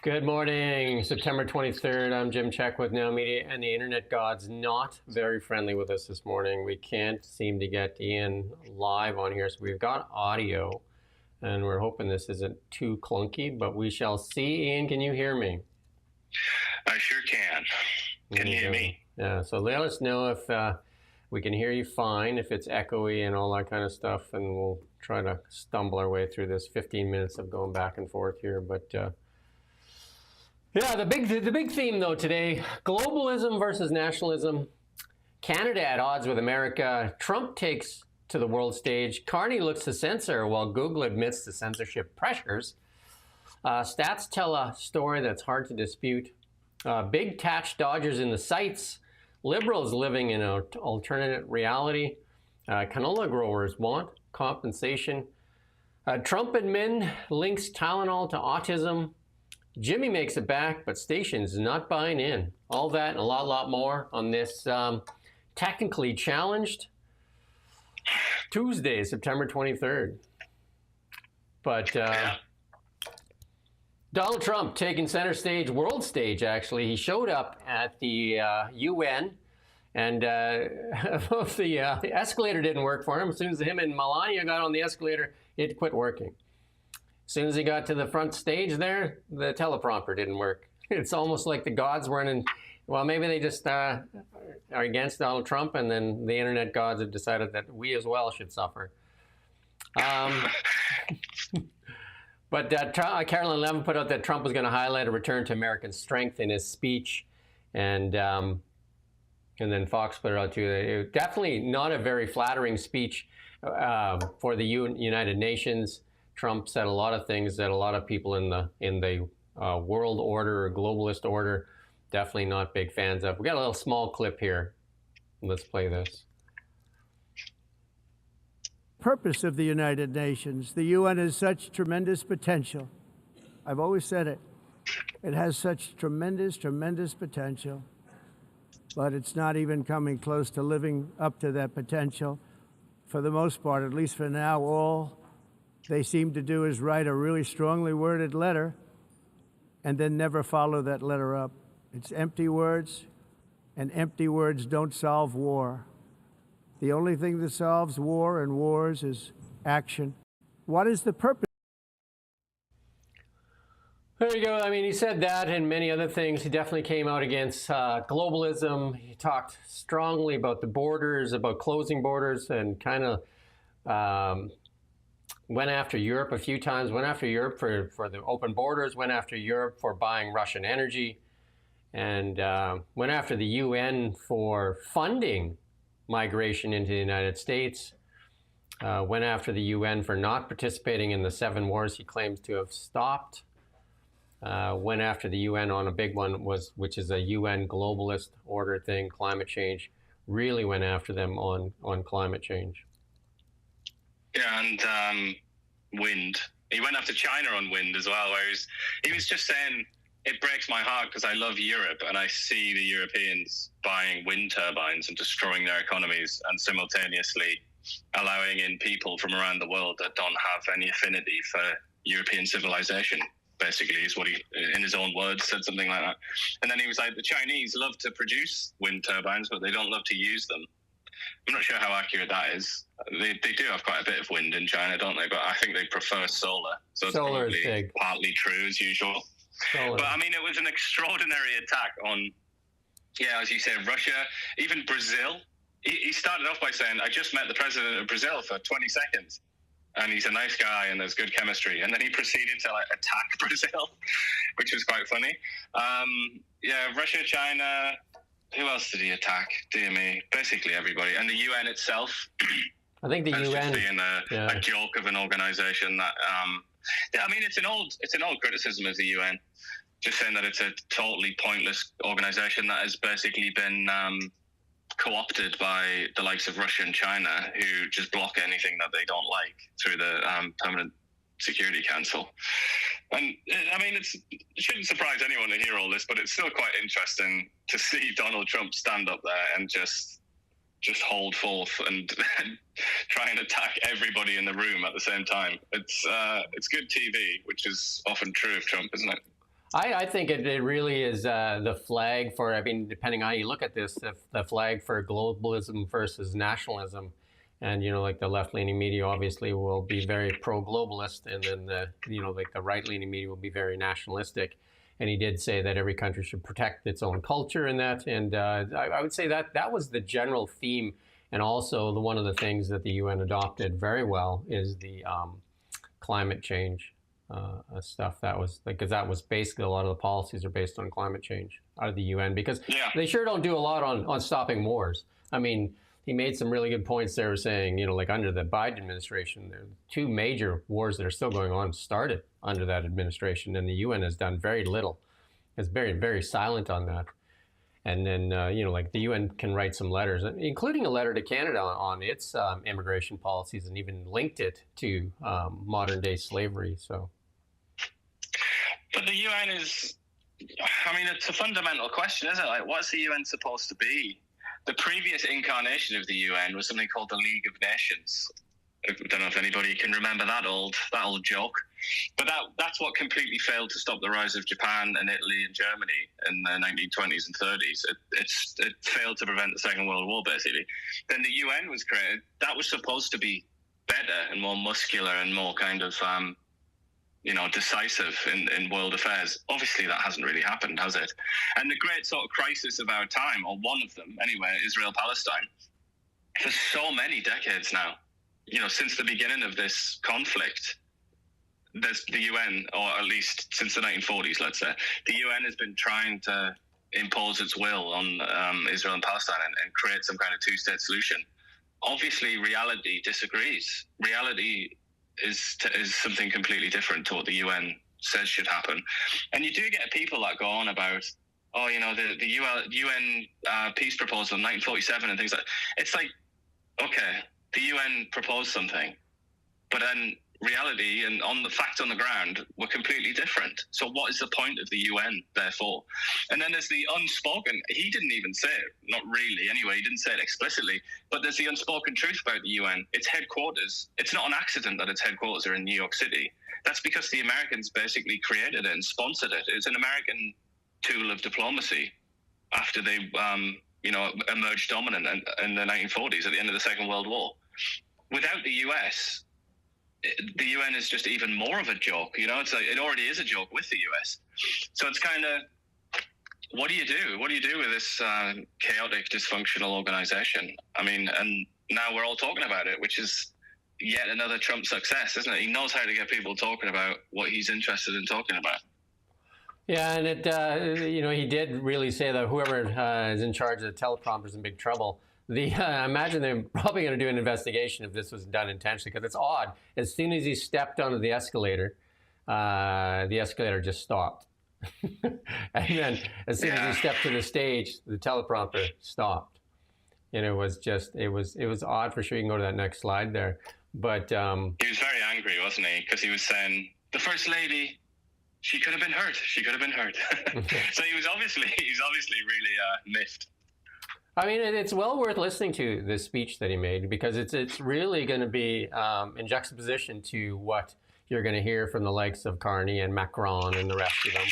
Good morning, September 23rd. I'm Jim Check with Now Media, and the internet god's not very friendly with us this morning. We can't seem to get Ian live on here, so we've got audio, and we're hoping this isn't too clunky, but we shall see. Ian, can you hear me? I sure can. Can you hear me? Yeah, so let us know if we can hear you fine, if it's echoey and all that kind of stuff, and we'll try to stumble our way through this 15 minutes of going back and forth here, but yeah, the big theme though today, globalism versus nationalism, Canada at odds with America, Trump takes to the world stage, Carney looks to censor while Google admits to censorship pressures, stats tell a story that's hard to dispute, big tax dodgers in the sights, liberals living in an alternate reality, canola growers want compensation, Trump admin links Tylenol to autism, Jimmy makes it back, but stations not buying in. All that and a lot more on this technically challenged Tuesday, September 23rd. But Donald Trump taking center stage, world stage actually. He showed up at the UN, and the escalator didn't work for him. As soon as him and Melania got on the escalator, it quit working. As soon as he got to the front stage there, the teleprompter didn't work. It's almost like the gods weren't in, well, maybe they just are against Donald Trump, and then the internet gods have decided that we as well should suffer. But Carolyn Levin put out that Trump was going to highlight a return to American strength in his speech, and then Fox put it out too. It was definitely not a very flattering speech for the United Nations. Trump said a lot of things that a lot of people in the world order or globalist order definitely not big fans of. We got a little small clip here. Let's play this. Purpose of the United Nations. The UN has such tremendous potential. I've always said it. It has such tremendous potential, but it's not even coming close to living up to that potential. For the most part, at least for now, all they seem to do is write a really strongly worded letter and then never follow that letter up. It's empty words, and empty words don't solve war. The only thing that solves war and wars is action. What is the purpose? There you go. I mean, he said that and many other things. He definitely came out against globalism. He talked strongly about the borders, about closing borders, and kind of went after Europe a few times, went after Europe for the open borders, went after Europe for buying Russian energy, and went after the UN for funding migration into the United States, went after the UN for not participating in the 7 wars he claims to have stopped, went after the UN on a big one, which is a UN globalist order thing, climate change, really went after them on climate change. Yeah, and wind. He went after China on wind as well, where he was just saying, it breaks my heart because I love Europe and I see the Europeans buying wind turbines and destroying their economies and simultaneously allowing in people from around the world that don't have any affinity for European civilization, basically, is what he, in his own words, said something like that. And then he was like, the Chinese love to produce wind turbines, but they don't love to use them. I'm not sure how accurate that is. They do have quite a bit of wind in China, don't they? But I think they prefer solar. So it's Solar probably is big. Partly true as usual. Solar. But I mean, it was an extraordinary attack on, yeah, as you said, Russia, even Brazil. He started off by saying, I just met the president of Brazil for 20 seconds. And he's a nice guy and there's good chemistry. And then he proceeded to attack Brazil, which was quite funny. Yeah, Russia, China. Who else did he attack? Dear me. Basically everybody. And the UN itself. I think the UN just being a joke of an organization that, yeah, I mean, it's an old criticism of the UN, just saying that it's a totally pointless organization that has basically been co-opted by the likes of Russia and China, who just block anything that they don't like through the Permanent Security Council. And I mean, it shouldn't surprise anyone to hear all this, but it's still quite interesting to see Donald Trump stand up there and just hold forth and try and attack everybody in the room at the same time. It's good TV, which is often true of Trump, isn't it? I think it really is the flag for, I mean, depending on how you look at this, the flag for globalism versus nationalism. And, like the left-leaning media obviously will be very pro-globalist, and then like the right-leaning media will be very nationalistic. And he did say that every country should protect its own culture in that. And I would say that was the general theme. And also one of the things that the UN adopted very well is the climate change stuff. That was because that was basically a lot of the policies are based on climate change out of the UN, because they sure don't do a lot on stopping wars. I mean, he made some really good points there, saying, like under the Biden administration, there are two major wars that are still going on started under that administration, and the UN has done very little. It's very, very silent on that. And then, like the UN can write some letters, including a letter to Canada on its immigration policies, and even linked it to modern day slavery. So, but the UN is, I mean, it's a fundamental question, isn't it? Like, what's the UN supposed to be? The previous incarnation of the UN was something called the League of Nations. I don't know if anybody can remember that old joke, but that's what completely failed to stop the rise of Japan and Italy and Germany in the 1920s and 30s. It failed to prevent the Second World War, basically. Then the UN was created. That was supposed to be better and more muscular and more kind of decisive in world affairs. Obviously, that hasn't really happened, has it? And the great sort of crisis of our time, or one of them anyway, Israel-Palestine, for so many decades now, since the beginning of this conflict, there's the UN, or at least since the 1940s, let's say, the UN has been trying to impose its will on Israel and Palestine and create some kind of two-state solution. Obviously, reality disagrees. Reality is something completely different to what the UN says should happen. And you do get people that go on about, the UN peace proposal in 1947 and things like that. It's like, okay, the UN proposed something, but then reality and on the facts on the ground were completely different. So what is the point of the UN, therefore? And then there's the unspoken, he didn't even say it, not really anyway, he didn't say it explicitly, but there's the unspoken truth about the UN. Its headquarters, it's not an accident that its headquarters are in New York City. That's because the Americans basically created it and sponsored it. It's an American tool of diplomacy after they emerged dominant in the 1940s at the end of the Second World War. Without the US, the UN is just even more of a joke. It's like it already is a joke with the US. So it's kind of, what do you do? What do you do with this chaotic, dysfunctional organization? I mean, and now we're all talking about it, which is yet another Trump success, isn't it? He knows how to get people talking about what he's interested in talking about. Yeah, and he did really say that whoever is in charge of the teleprompter is in big trouble. I imagine they're probably going to do an investigation if this was done intentionally, because it's odd. As soon as he stepped onto the escalator just stopped. And then as soon as he stepped to the stage, the teleprompter stopped. And it was odd for sure. You can go to that next slide there. But he was very angry, wasn't he? Because he was saying, the First Lady, she could have been hurt. She could have been hurt. So he was obviously really miffed. I mean, it's well worth listening to this speech that he made, because it's really going to be in juxtaposition to what you're going to hear from the likes of Carney and Macron and the rest of them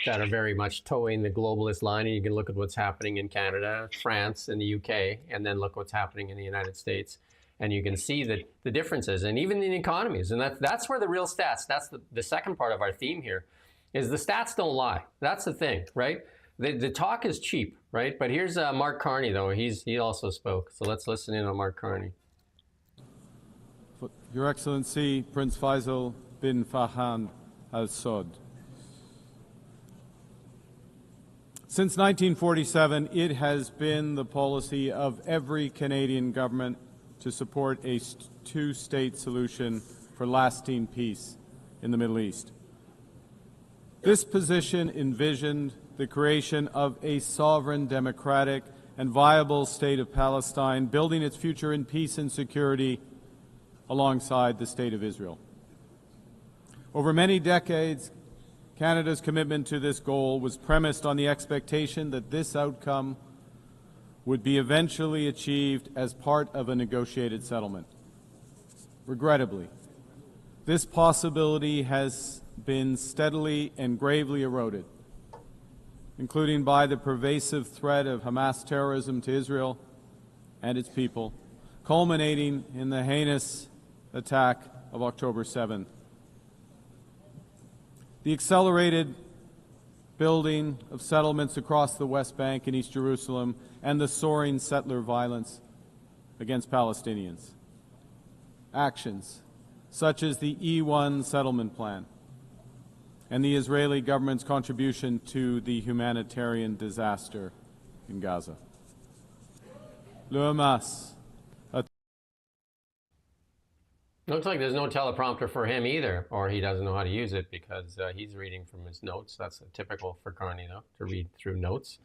that are very much towing the globalist line. And you can look at what's happening in Canada, France, and the UK, and then look what's happening in the United States. And you can see the differences, and even in economies. And that's where the real stats, that's the second part of our theme here, is the stats don't lie. That's the thing, right? The talk is cheap, right? But here's Mark Carney, though. He also spoke. So let's listen in on Mark Carney. Your Excellency, Prince Faisal bin Fahd Al Saud. Since 1947, it has been the policy of every Canadian government to support a two-state solution for lasting peace in the Middle East. This position envisioned the creation of a sovereign, democratic, and viable state of Palestine, building its future in peace and security alongside the State of Israel. Over many decades, Canada's commitment to this goal was premised on the expectation that this outcome would be eventually achieved as part of a negotiated settlement. Regrettably, this possibility has been steadily and gravely eroded, including by the pervasive threat of Hamas terrorism to Israel and its people, culminating in the heinous attack of October 7th. The accelerated building of settlements across the West Bank and East Jerusalem and the soaring settler violence against Palestinians. Actions such as the E1 settlement plan and the Israeli government's contribution to the humanitarian disaster in Gaza. Le Hamas. Looks like there's no teleprompter for him either, or he doesn't know how to use it because he's reading from his notes. That's typical for Carney, though, to read through notes.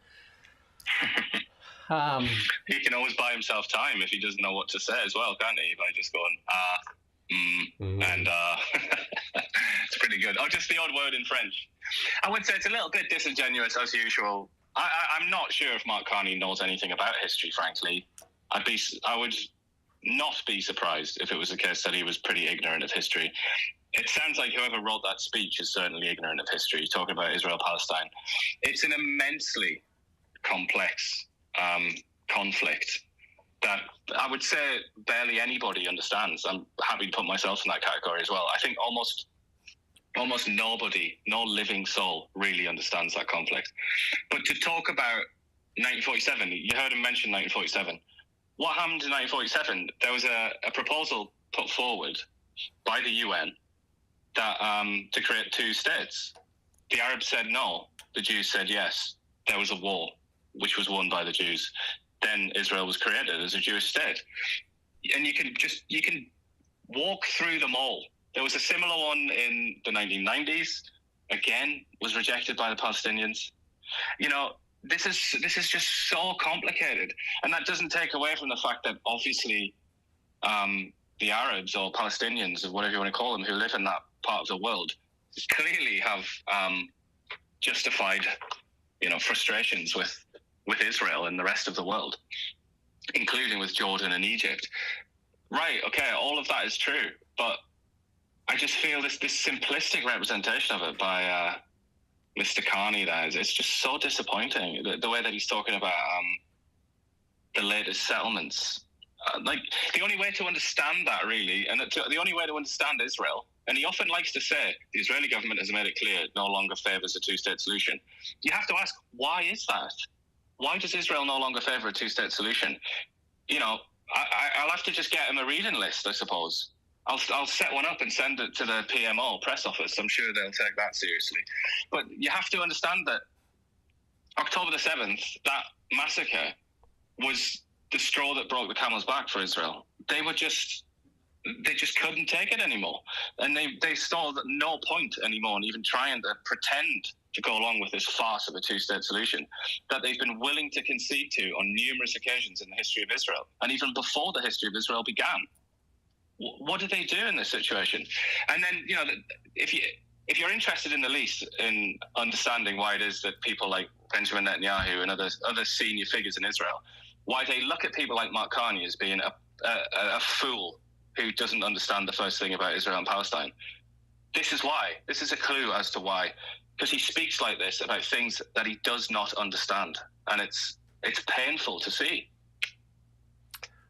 He can always buy himself time if he doesn't know what to say as well, can't he? By just going, and it's pretty good. Oh, just the odd word in French. I would say it's a little bit disingenuous as usual. I'm not sure if Mark Carney knows anything about history, frankly. I would not be surprised if it was the case that he was pretty ignorant of history. It sounds like whoever wrote that speech is certainly ignorant of history, talking about Israel-Palestine. It's an immensely complex conflict that I would say barely anybody understands. I'm happy to put myself in that category as well. I think almost nobody, no living soul, really understands that conflict. But to talk about 1947, you heard him mention 1947. What happened in 1947? There was a proposal put forward by the UN that to create two states. The Arabs said no. The Jews said yes. There was a war, which was won by the Jews. Then Israel was created as a Jewish state. And you can walk through them all. There was a similar one in the 1990s. Again, was rejected by the Palestinians. You know, this is just so complicated, and that doesn't take away from the fact that obviously the Arabs or Palestinians or whatever you want to call them who live in that part of the world clearly have justified, frustrations with Israel and the rest of the world, including with Jordan and Egypt. Right? Okay, all of that is true, but I just feel this simplistic representation of it by Mr. Carney there, it's just so disappointing. The way that he's talking about the latest settlements. Like, the only way to understand that, really, and the only way to understand Israel, and he often likes to say the Israeli government has made it clear it no longer favors a two-state solution. You have to ask, why is that? Why does Israel no longer favor a two-state solution? I'll have to just get him a reading list, I suppose. I'll set one up and send it to the PMO press office. I'm sure they'll take that seriously. But you have to understand that October the 7th, that massacre was the straw that broke the camel's back for Israel. They just couldn't take it anymore. And they saw that no point anymore in even trying to pretend to go along with this farce of a two-state solution that they've been willing to concede to on numerous occasions in the history of Israel, and even before the history of Israel began. What did they do in this situation? And then, if you're interested in the least in understanding why it is that people like Benjamin Netanyahu and other senior figures in Israel, why they look at people like Mark Carney as being a fool who doesn't understand the first thing about Israel and Palestine, this is why. This is a clue as to why. Because he speaks like this about things that he does not understand. And it's painful to see.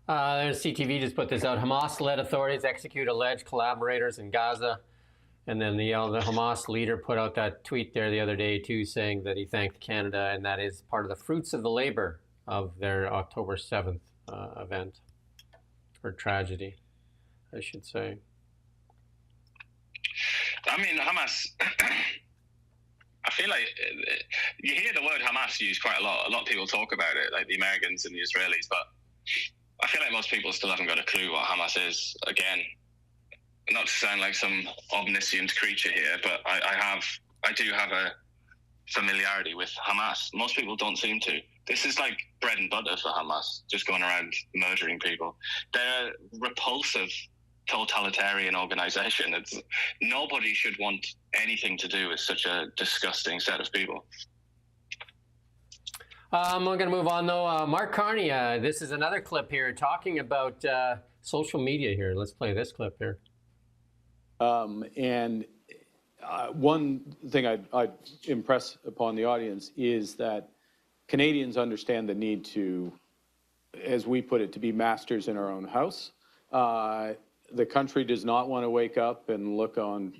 There's CTV just put this out. Hamas-led authorities execute alleged collaborators in Gaza. And then the Hamas leader put out that tweet there the other day, too, saying that he thanked Canada, and that is part of the fruits of the labor of their October 7th event, or tragedy, I should say. I mean, Hamas, I feel like you hear the word Hamas used quite a lot. A lot of people talk about it, like the Americans and the Israelis, but I feel like most people still haven't got a clue what Hamas is. Again, not to sound like some omniscient creature here, but I do have a familiarity with Hamas. Most people don't seem to. This is like bread and butter for Hamas, just going around murdering people. They're a repulsive, totalitarian organization. Nobody should want anything to do with such a disgusting set of people. I'm going to move on, though. Mark Carney, this is another clip here talking about social media here. Let's play this clip here. And One thing I'd impress upon the audience is that Canadians understand the need to, as we put it, to be masters in our own house. The country does not want to wake up and look on,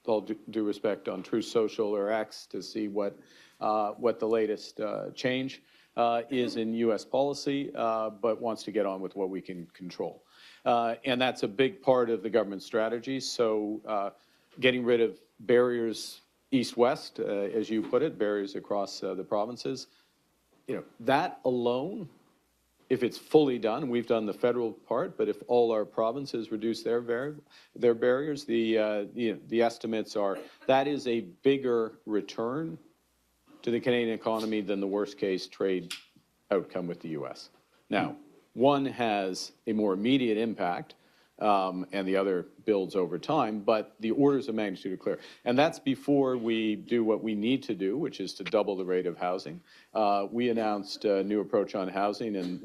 all due respect, on Truth Social or X to see what the latest change is in U.S. policy, but wants to get on with what we can control. And that's a big part of the government strategy. So getting rid of barriers east-west, as you put it, barriers across the provinces, that alone, if it's fully done, we've done the federal part, but if all our provinces reduce their barriers, the estimates are that is a bigger return to the Canadian economy than the worst case trade outcome with the U.S. Now, one has a more immediate impact, and the other builds over time, but the orders of magnitude are clear. And that's before we do what we need to do, which is to double the rate of housing. We announced a new approach on housing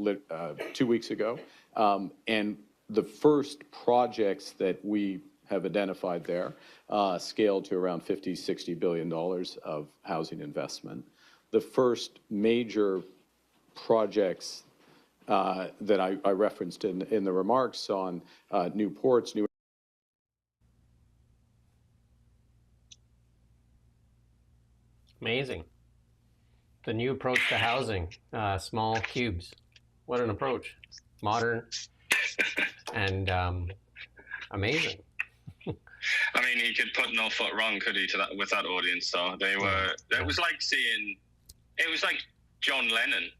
2 weeks ago, and the first projects that we have identified there scaled to around $50–60 billion of housing investment. The first major projects that I referenced in the remarks on new ports, new. Amazing. The new approach to housing, small cubes. What an approach. Modern and amazing. I mean, he could put no foot wrong, could he, with that audience? So they were. It was like seeing. It was like John Lennon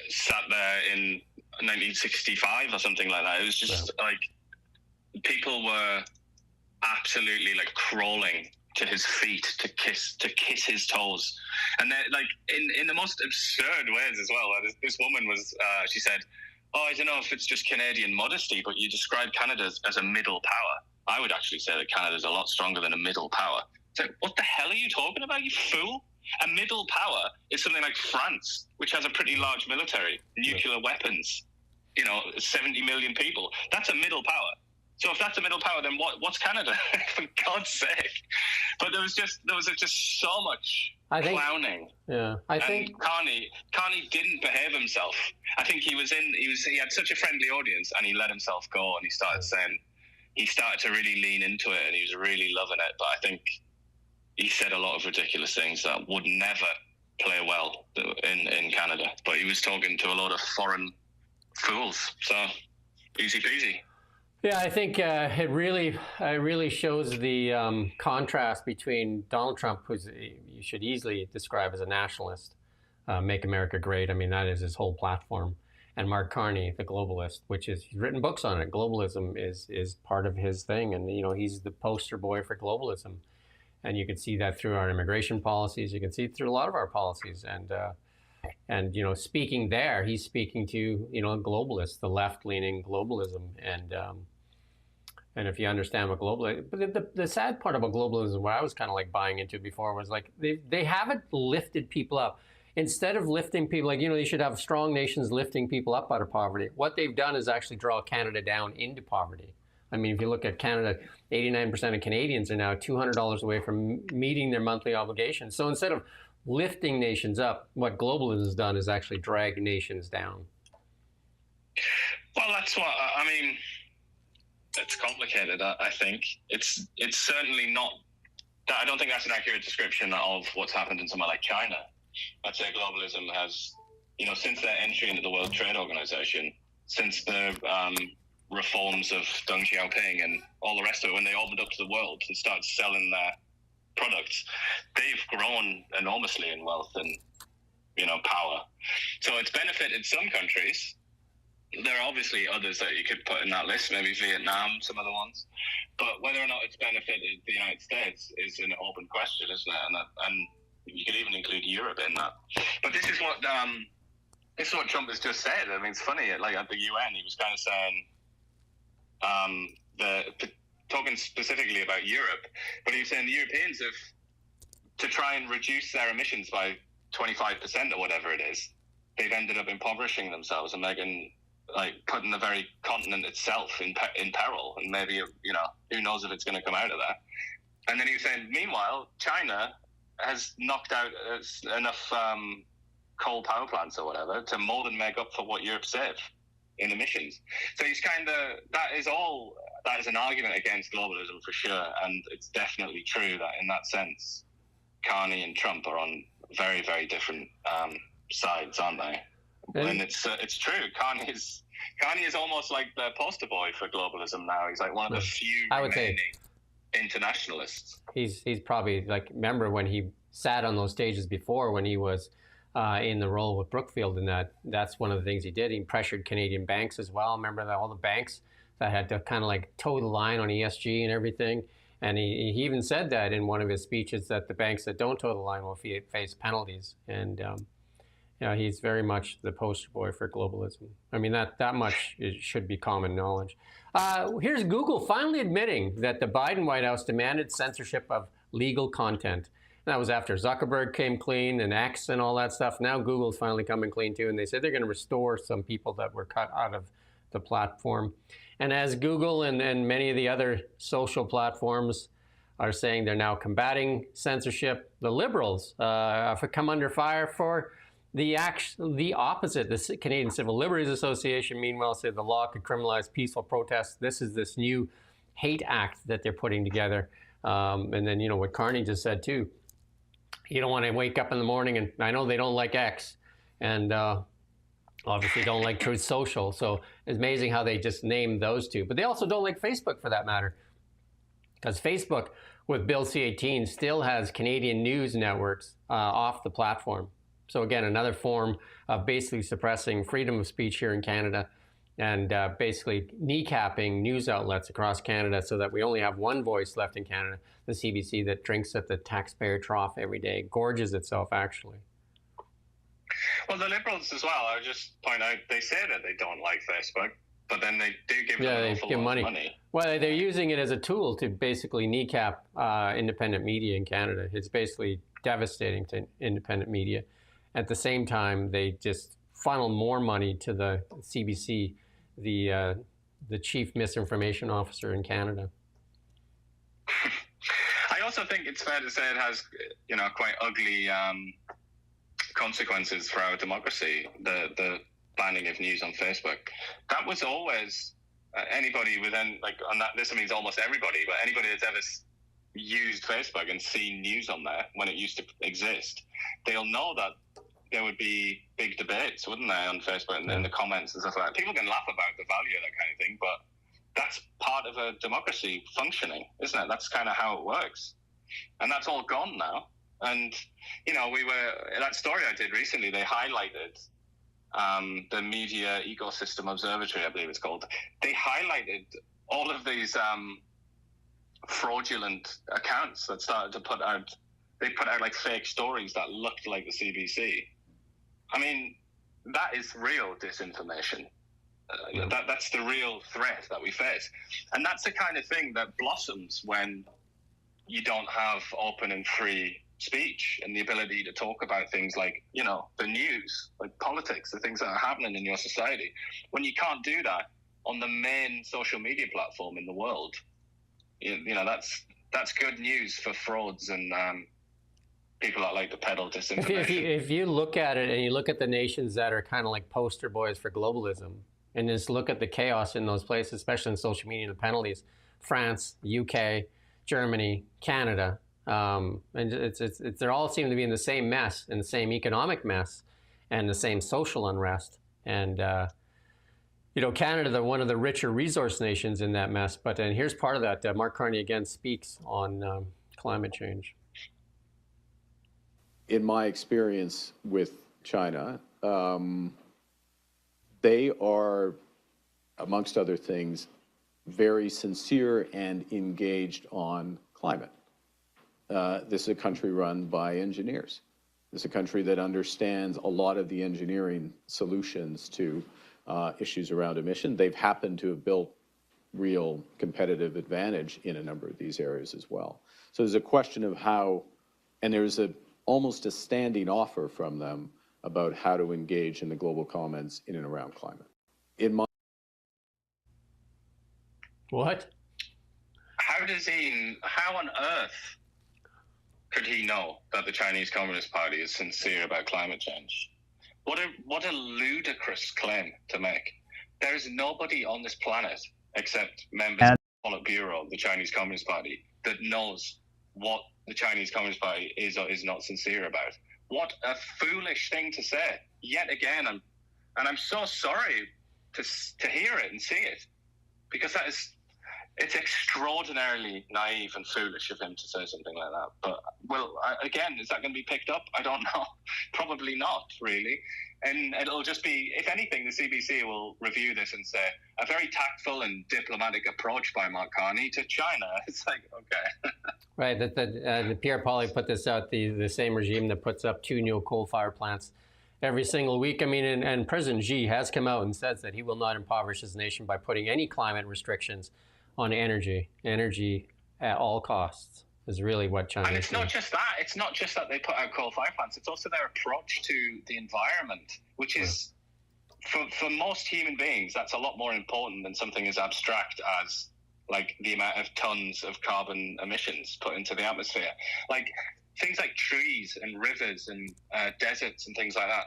sat there in 1965 or something like that. It was just like people were absolutely like crawling to his feet to kiss his toes, and then like in the most absurd ways as well. This woman was she said, "Oh, I don't know if it's just Canadian modesty, but you describe Canada as a middle power. I would actually say that Canada is a lot stronger than a middle power." It's like, what the hell are you talking about, you fool? A middle power is something like France, which has a pretty large military, nuclear weapons, 70 million people. That's a middle power. So if that's a middle power, then what's Canada? For God's sake! But there was just so much clowning. Yeah, I think Carney didn't behave himself. I think he had such a friendly audience, and he let himself go, and he started to really lean into it, and he was really loving it. But I think he said a lot of ridiculous things that would never play well in Canada. But he was talking to a lot of foreign fools, so easy peasy. Yeah, I think it really shows the contrast between Donald Trump, who's you should easily describe as a nationalist, make America great. I mean, that is his whole platform. And Mark Carney, the globalist, he's written books on it. Globalism is part of his thing, and he's the poster boy for globalism. And you can see that through our immigration policies. You can see it through a lot of our policies. And speaking there, he's speaking to globalists, the left-leaning globalism. And if you understand what globalism, but the sad part about globalism, what I was kind of like buying into before, was like they haven't lifted people up. Instead of lifting people, you should have strong nations lifting people up out of poverty. What they've done is actually draw Canada down into poverty. I mean, if you look at Canada, 89% of Canadians are now $200 away from meeting their monthly obligations. So instead of lifting nations up, what globalism has done is actually drag nations down. Well, that's what I mean. It's complicated. I think it's certainly not. I don't think that's an accurate description of what's happened in somewhere like China. I'd say globalism has, since their entry into the World Trade Organization, since the reforms of Deng Xiaoping and all the rest of it, when they opened up to the world and started selling their products, they've grown enormously in wealth and power. So it's benefited some countries. There are obviously others that you could put in that list, maybe Vietnam, some other ones. But whether or not it's benefited the United States is an open question, isn't it? And you could even include Europe in that. But this is what Trump has just said. I mean, it's funny. Like at the UN, he was kind of saying talking specifically about Europe, but he was saying the Europeans have, to try and reduce their emissions by 25% or whatever it is, they've ended up impoverishing themselves and putting the very continent itself in peril. And maybe, who knows if it's going to come out of that. And then he was saying, meanwhile, China has knocked out enough coal power plants or whatever to more than make up for what Europe saved in emissions. So he's that is an argument against globalism for sure. And it's definitely true that in that sense, Carney and Trump are on very, very different sides, aren't they? And it's true. Carney is almost like the poster boy for globalism now. He's like one of the few remaining internationalists. He's probably like, remember when he sat on those stages before when he was in the role with Brookfield, and that's one of the things he did. He pressured Canadian banks as well. Remember that all the banks that had to kind of like toe the line on ESG and everything. And he even said that in one of his speeches, that the banks that don't toe the line will face penalties. And he's very much the poster boy for globalism. I mean, that much should be common knowledge. Here's Google finally admitting that the Biden White House demanded censorship of legal content. And that was after Zuckerberg came clean and X and all that stuff. Now Google's finally coming clean too, and they said they're going to restore some people that were cut out of the platform. And as Google and many of the other social platforms are saying they're now combating censorship, the liberals have come under fire for the opposite. The Canadian Civil Liberties Association, meanwhile, said the law could criminalize peaceful protests. This is this new hate act that they're putting together. And then, what Carney just said, too. You don't want to wake up in the morning, and I know they don't like X, and obviously don't like Truth Social. So it's amazing how they just named those two. But they also don't like Facebook, for that matter, because Facebook, with Bill C-18, still has Canadian news networks off the platform. So again, another form of basically suppressing freedom of speech here in Canada, and basically kneecapping news outlets across Canada so that we only have one voice left in Canada, the CBC, that drinks at the taxpayer trough every day, gorges itself, actually. Well, the Liberals as well, I would just point out, they say that they don't like Facebook, but then they do give them an awful lot of money. Well, they're using it as a tool to basically kneecap independent media in Canada. It's basically devastating to independent media. At the same time, they just funnel more money to the CBC, the chief misinformation officer in Canada. I also think it's fair to say it has, quite ugly consequences for our democracy. The banning of news on Facebook. That was always anybody within, on that. This means almost everybody, but anybody that's ever used Facebook and seen news on there when it used to exist, they'll know that there would be big debates, wouldn't there, on Facebook and in the comments and stuff like that. People can laugh about the value of that kind of thing, but that's part of a democracy functioning, isn't it? That's kind of how it works. And that's all gone now. And, that story I did recently, they highlighted the Media Ecosystem Observatory, I believe it's called. They highlighted all of these fraudulent accounts that started to put out like fake stories that looked like the CBC. I mean, that is real disinformation. That's the real threat that we face. And that's the kind of thing that blossoms when you don't have open and free speech and the ability to talk about things like, the news, like politics, the things that are happening in your society. When you can't do that on the main social media platform in the world, that's good news for frauds and people that like to peddle disinformation. If you look at it and you look at the nations that are kind of like poster boys for globalism, and just look at the chaos in those places, especially in social media and the penalties, France, UK, Germany, Canada, and they all seem to be in the same mess, in the same economic mess, and the same social unrest. And Canada, they're one of the richer resource nations in that mess. But and here's part of that. Mark Carney again speaks on climate change. In my experience with China, they are, amongst other things, very sincere and engaged on climate. This is a country run by engineers. This is a country that understands a lot of the engineering solutions to issues around emission. They've happened to have built real competitive advantage in a number of these areas as well. So there's a question of how, and there's almost a standing offer from them about how to engage in the global comments in and around climate. What? How how on earth could he know that the Chinese Communist Party is sincere about climate change? What a ludicrous claim to make. There is nobody on this planet except members of the Politburo of the Chinese Communist Party that knows what the Chinese Communist Party is or is not sincere about. What a foolish thing to say. Yet again, I'm so sorry to hear it and see it, because it's extraordinarily naive and foolish of him to say something like that. But, again, is that going to be picked up? I don't know. Probably not, really. And it'll just be, if anything, the CBC will review this and say, a very tactful and diplomatic approach by Mark Carney to China. It's like, okay. Right, the Pierre Pauly put this out, the same regime that puts up 2 new coal-fired plants every single week. I mean, and President Xi has come out and says that he will not impoverish his nation by putting any climate restrictions on energy at all costs is really what China is doing. And it's not just that. It's not just that they put out coal-fired plants. It's also their approach to the environment, which is, for most human beings, that's a lot more important than something as abstract as like the amount of tons of carbon emissions put into the atmosphere. Like things like trees and rivers and deserts and things like that.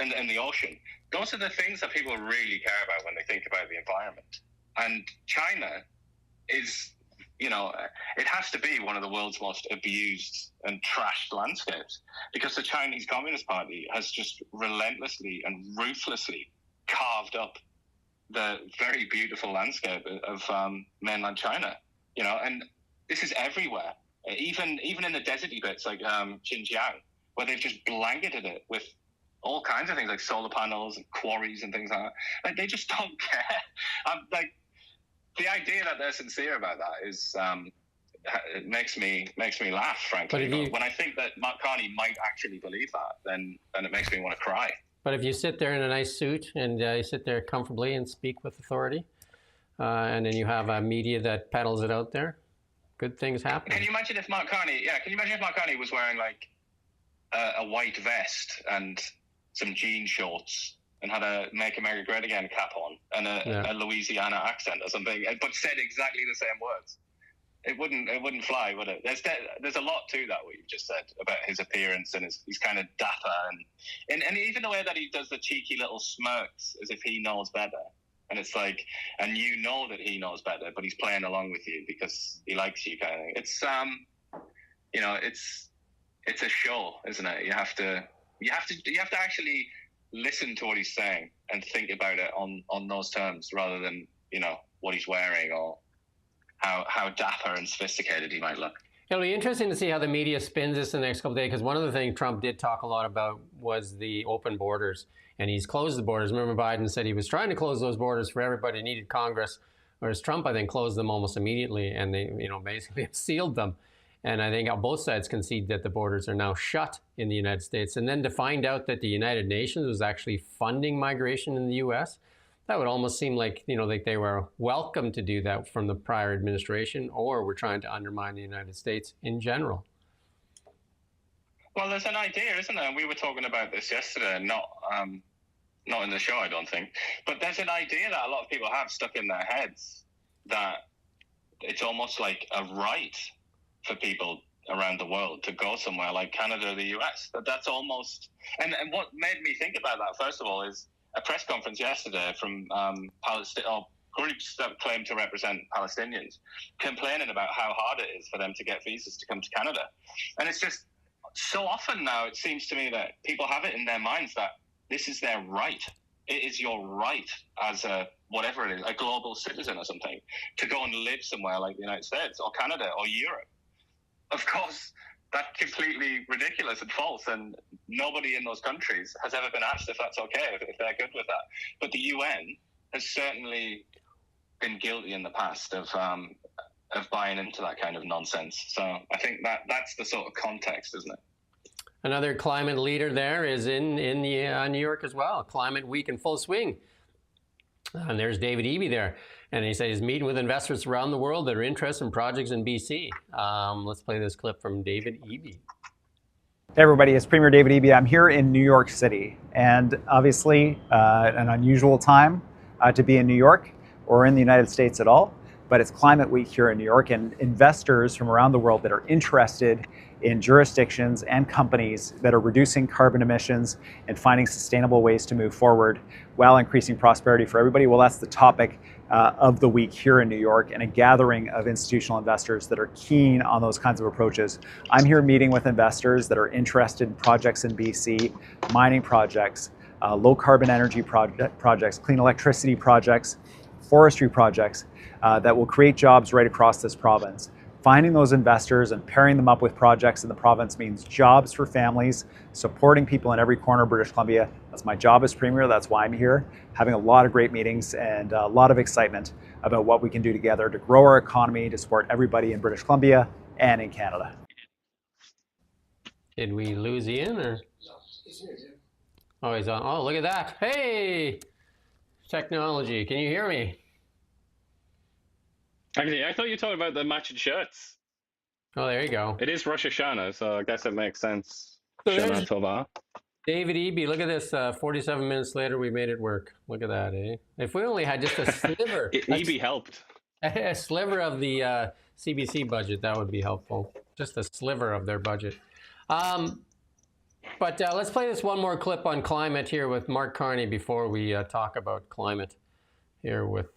And the ocean. Those are the things that people really care about when they think about the environment. And China is, it has to be one of the world's most abused and trashed landscapes, because the Chinese Communist Party has just relentlessly and ruthlessly carved up the very beautiful landscape of mainland China, and this is everywhere, even in the deserty bits like Xinjiang, where they've just blanketed it with all kinds of things like solar panels and quarries and things like that. Like, they just don't care. The idea that they're sincere about that is it makes me laugh, frankly. But when I think that Mark Carney might actually believe that, then it makes me want to cry. But if you sit there in a nice suit and you sit there comfortably and speak with authority, and then you have a media that peddles it out there, good things happen. Can you imagine if Mark Carney was wearing like a white vest and some jean shorts and had a "Make America Great Again" cap on and a Louisiana accent or something, but said exactly the same words? It wouldn't fly, would it? There's a lot to that, what you've just said about his appearance, and he's kind of dapper, and even the way that he does the cheeky little smirks as if he knows better. And it's like, and you know that he knows better, but he's playing along with you because he likes you, kind of thing. It's it's a show, isn't it? You have to actually listen to what he's saying and think about it on those terms, rather than what he's wearing or how dapper and sophisticated he might look. It'll be interesting to see how the media spins this in the next couple of days, because one of the things Trump did talk a lot about was the open borders, and he's closed the borders. Remember, Biden said he was trying to close those borders for everybody, he needed Congress, whereas Trump, I think, closed them almost immediately, and they, basically sealed them. And I think both sides concede that the borders are now shut in the United States. And then to find out that the United Nations was actually funding migration in the U.S., that would almost seem like, like they were welcome to do that from the prior administration, or were trying to undermine the United States in general. Well, there's an idea, isn't there? We were talking about this yesterday, not in the show, I don't think. But there's an idea that a lot of people have stuck in their heads that it's almost like a right for people around the world to go somewhere like Canada or the US. That's almost... And what made me think about that, first of all, is a press conference yesterday from groups that claim to represent Palestinians complaining about how hard it is for them to get visas to come to Canada. And it's just so often now, it seems to me that people have it in their minds that this is their right. It is your right as a global citizen or something, to go and live somewhere like the United States or Canada or Europe. Of course, that's completely ridiculous and false, and nobody in those countries has ever been asked if that's okay, if they're good with that. But the UN has certainly been guilty in the past of buying into that kind of nonsense. So I think that's the sort of context, isn't it? Another climate leader there is in New York as well. Climate Week in full swing. And there's David Eby there. And he says he's meeting with investors around the world that are interested in projects in BC. Let's play this clip from David Eby. Hey everybody, it's Premier David Eby. I'm here in New York City, and obviously an unusual time to be in New York or in the United States at all. but it's Climate Week here in New York, and investors from around the world that are interested in jurisdictions and companies that are reducing carbon emissions and finding sustainable ways to move forward while increasing prosperity for everybody. Well, that's the topic of the week here in New York, and a gathering of institutional investors that are keen on those kinds of approaches. I'm here meeting with investors that are interested in projects in BC, mining projects, low carbon energy projects, clean electricity projects, forestry projects that will create jobs right across this province. Finding those investors and pairing them up with projects in the province means jobs for families, supporting people in every corner of British Columbia. That's my job as Premier. That's why I'm here, having a lot of great meetings and a lot of excitement about what we can do together to grow our economy, to support everybody in British Columbia and in Canada. Did we lose Ian or? No, he's here, dude. Oh, he's on. Oh, look at that. Hey, technology. Can you hear me? Actually, I thought you were talking about the matching shirts. Oh, there you go. It is Rosh Hashanah, so I guess it makes sense. So Shana there's Tova. David Eby. Look at this. 47 minutes later, we made it work. Look at that, eh? If we only had just a sliver. Eby helped. A sliver of the CBC budget, that would be helpful. Just a sliver of their budget. But let's play this one more clip on climate here with Mark Carney before we talk about climate here with...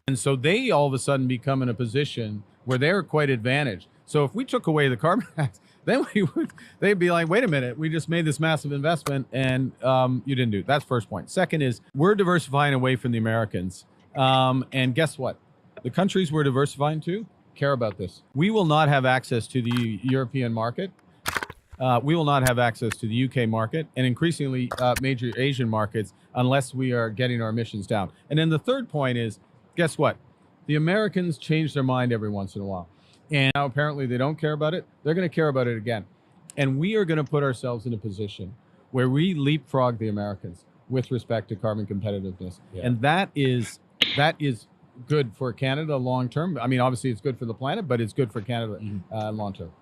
And so they all of a sudden become in a position where they're quite advantaged. So if we took away the carbon tax, then they'd be like, wait a minute, we just made this massive investment and you didn't do it. That's first point. Second is we're diversifying away from the Americans. And guess what? The countries we're diversifying to care about this. We will not have access to the European market. We will not have access to the UK market and increasingly major Asian markets unless we are getting our emissions down. And then the third point is, guess what? The Americans change their mind every once in a while. And now apparently they don't care about it. They're going to care about it again. And we are going to put ourselves in a position where we leapfrog the Americans with respect to carbon competitiveness. Yeah. And that is good for Canada long term. I mean, obviously it's good for the planet, but it's good for Canada long term.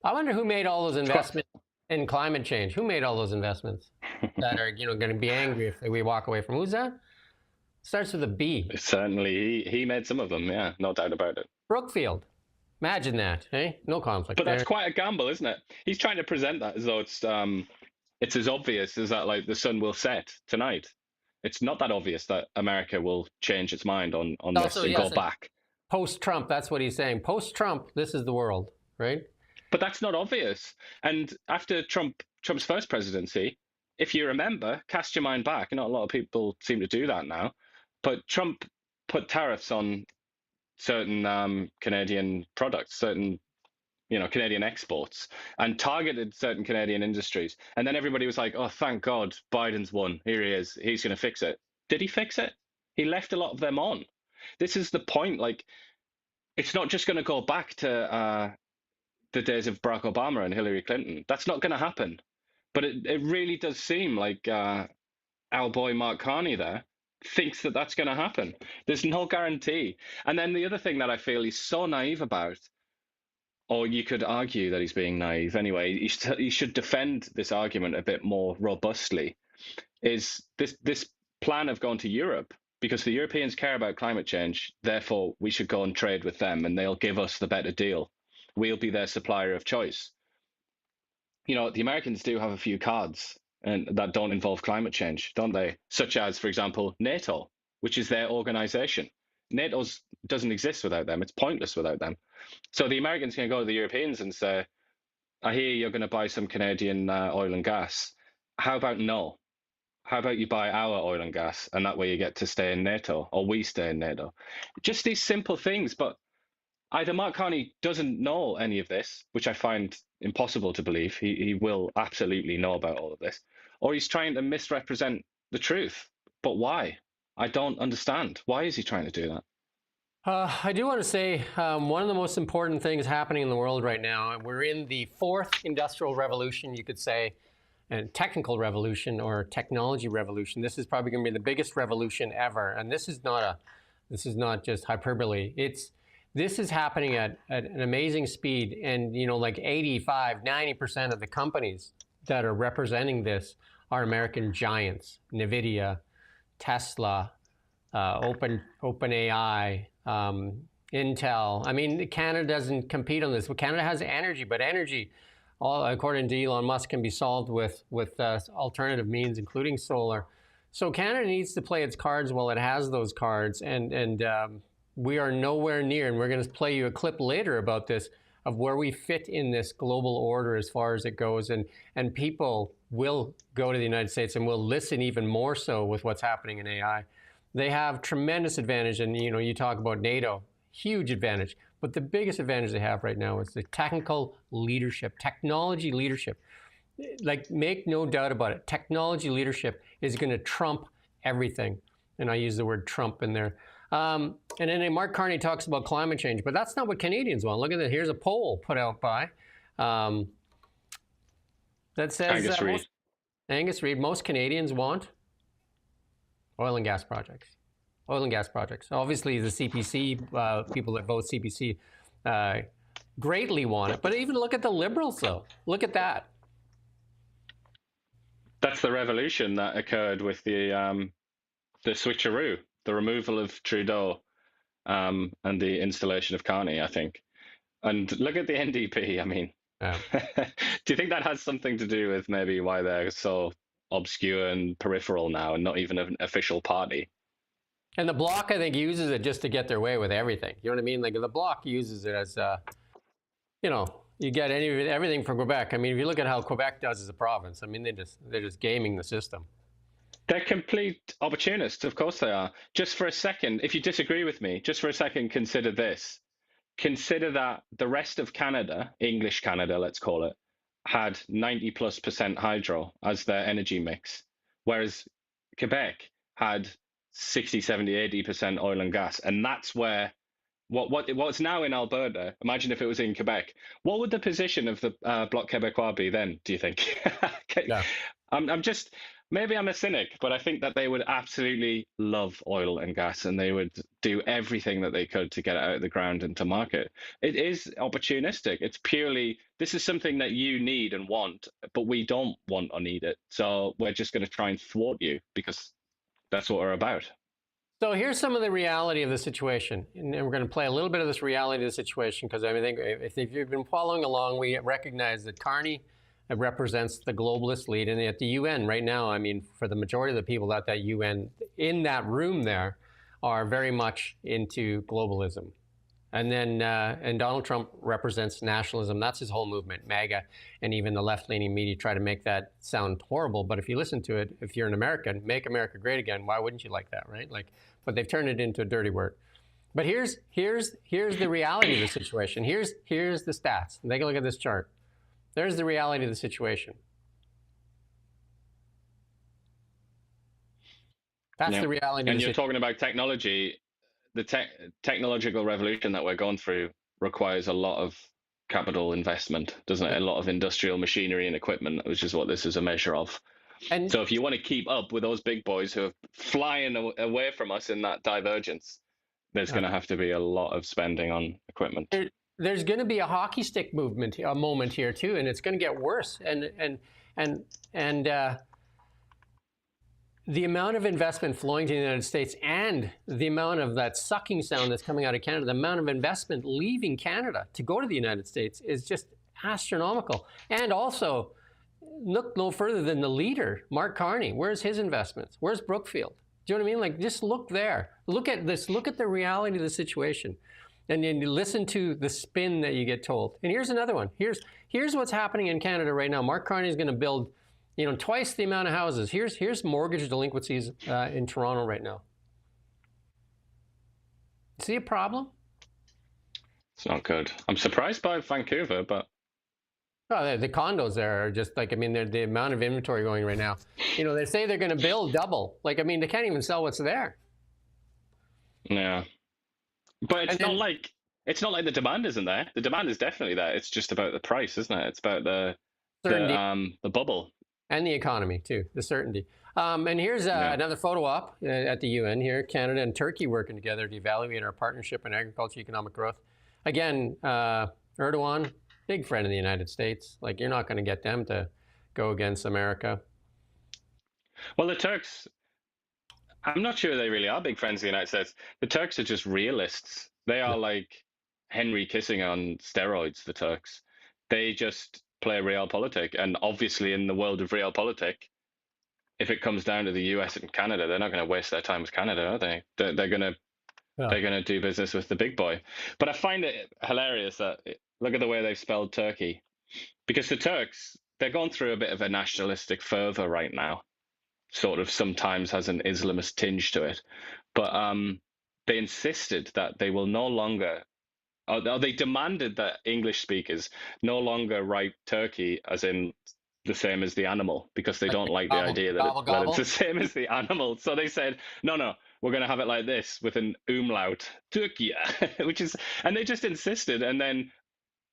I wonder who made all those investments in climate change. Who made all those investments that are, going to be angry if we walk away from? Who's that? Starts with a B. Certainly, he made some of them. Yeah, no doubt about it. Brookfield. Imagine that, eh? No conflict. But that's quite a gamble, isn't it? He's trying to present that as though it's as obvious as that, like the sun will set tonight. It's not that obvious that America will change its mind on this and go back. Post-Trump, that's what he's saying. Post-Trump, this is the world, right? But that's not obvious. And after Trump's first presidency, if you remember, cast your mind back. Not a lot of people seem to do that now. But Trump put tariffs on certain Canadian products, certain Canadian exports, and targeted certain Canadian industries. And then everybody was like, oh, thank God, Biden's won. Here he is. He's going to fix it. Did he fix it? He left a lot of them on. This is the point. Like, it's not just going to go back to the days of Barack Obama and Hillary Clinton. That's not going to happen. But it really does seem like our boy Mark Carney there thinks that that's going to happen. There's no guarantee. And then the other thing that I feel he's so naive about, or you could argue that he's being naive anyway, he should defend this argument a bit more robustly, is this plan of going to Europe, because the Europeans care about climate change, therefore we should go and trade with them and they'll give us the better deal. We'll be their supplier of choice. The Americans do have a few cards and that don't involve climate change, don't they? Such as, for example, NATO, which is their organization. NATO doesn't exist without them. It's pointless without them. So the Americans can go to the Europeans and say, I hear you're going to buy some Canadian oil and gas. How about no? How about you buy our oil and gas, and that way you get to stay in NATO, or we stay in NATO? Just these simple things, but either Mark Carney doesn't know any of this, which I find impossible to believe. He will absolutely know about all of this, or he's trying to misrepresent the truth. But why? I don't understand. Why is he trying to do that? I do want to say one of the most important things happening in the world right now, we're in the fourth industrial revolution, you could say, and technical revolution or technology revolution. This is probably going to be the biggest revolution ever. And this is not just hyperbole. This is happening at an amazing speed. And, like 85, 90% of the companies that are representing this our American giants, NVIDIA, Tesla, OpenAI, Intel. I mean, Canada doesn't compete on this. Well, Canada has energy, but energy, according to Elon Musk, can be solved with alternative means, including solar. So Canada needs to play its cards while it has those cards, and we are nowhere near. And we're going to play you a clip later about this, of where we fit in this global order as far as it goes, and people will go to the United States and will listen even more so with what's happening in AI. They have tremendous advantage, and you talk about NATO, huge advantage. But the biggest advantage they have right now is the technical leadership, technology leadership. Like, make no doubt about it, technology leadership is going to trump everything. And I use the word Trump in there. And then Mark Carney talks about climate change, but that's not what Canadians want. Look at that. Here's a poll put out by that says Angus Reid, most Canadians want oil and gas projects. Oil and gas projects. Obviously, the CPC, people that vote CPC greatly want it. But even look at the Liberals, though. Look at that. That's the revolution that occurred with the switcheroo, the removal of Trudeau and the installation of Carney, I think. And look at the NDP. I mean, do you think that has something to do with maybe why they're so obscure and peripheral now and not even an official party? And the Bloc, I think, uses it just to get their way with everything. You know what I mean? Like, the Bloc uses it as, you get everything from Quebec. I mean, if you look at how Quebec does as a province, I mean, they're just gaming the system. They're complete opportunists. Of course they are. Just for a second, if you disagree with me, just for a second, consider this. Consider that the rest of Canada, English Canada, let's call it, had 90+% hydro as their energy mix, whereas Quebec had 60, 70, 80% oil and gas. And that's where what's now in Alberta, imagine if it was in Quebec. What would the position of the Bloc Québécois be then, do you think? Yeah. Maybe I'm a cynic, but I think that they would absolutely love oil and gas, and they would do everything that they could to get it out of the ground and to market. It is opportunistic. It's purely, this is something that you need and want, but we don't want or need it. So we're just going to try and thwart you because that's what we're about. So here's some of the reality of the situation. And we're going to play a little bit of this reality of the situation, because I think if you've been following along, we recognize that Carney represents the globalist lead. And at the UN right now, I mean, for the majority of the people at that UN, in that room there, are very much into globalism. And then and Donald Trump represents nationalism. That's his whole movement, MAGA. And even the left-leaning media try to make that sound horrible. But if you listen to it, if you're an American, make America great again, why wouldn't you like that, right? But they've turned it into a dirty word. But here's the reality of the situation. Here's the stats. Take a look at this chart. There's the reality of the situation. That's the reality. And you're talking about technology. The technological revolution that we're going through requires a lot of capital investment, doesn't it? A lot of industrial machinery and equipment, which is what this is a measure of. And so if you want to keep up with those big boys who are flying away from us in that divergence, there's going to have to be a lot of spending on equipment. There's going to be a hockey stick moment here too, and it's going to get worse. And the amount of investment flowing to the United States and the amount of that sucking sound that's coming out of Canada, the amount of investment leaving Canada to go to the United States is just astronomical. And also, look no further than the leader, Mark Carney. Where's his investments? Where's Brookfield? Do you know what I mean? Like, just look there. Look at this. Look at the reality of the situation. And then you listen to the spin that you get told. And here's another one. Here's what's happening in Canada right now. Mark Carney is going to build, twice the amount of houses. Here's mortgage delinquencies in Toronto right now. See a problem? It's not good. I'm surprised by Vancouver, but oh, the condos there are just like, I mean, the amount of inventory going right now. They say they're going to build double. Like, I mean, they can't even sell what's there. Yeah. But it's not like the demand isn't there. The demand is definitely there. It's just about the price, isn't it? It's about the bubble. And the economy, too, the certainty. And here's another photo op at the UN here, Canada and Turkey working together to evaluate our partnership in agriculture, economic growth. Again, Erdogan, big friend of the United States. Like, you're not going to get them to go against America. Well, the Turks, I'm not sure they really are big friends of the United States. The Turks are just realists. They are like Henry Kissinger on steroids, the Turks. They just play realpolitik. And obviously, in the world of realpolitik, if it comes down to the US and Canada, they're not going to waste their time with Canada, are they? They're going to they're going to do business with the big boy. But I find it hilarious that look at the way they've spelled Turkey, because the Turks, they're going through a bit of a nationalistic fervor right now. Sort of sometimes has an Islamist tinge to it, but they insisted that they will no longer. Or they demanded that English speakers no longer write Turkey as in the same as the animal, because they don't like the idea that, that it's the same as the animal. So they said, no, we're going to have it like this with an umlaut, Turkey, which is, and they just insisted. And then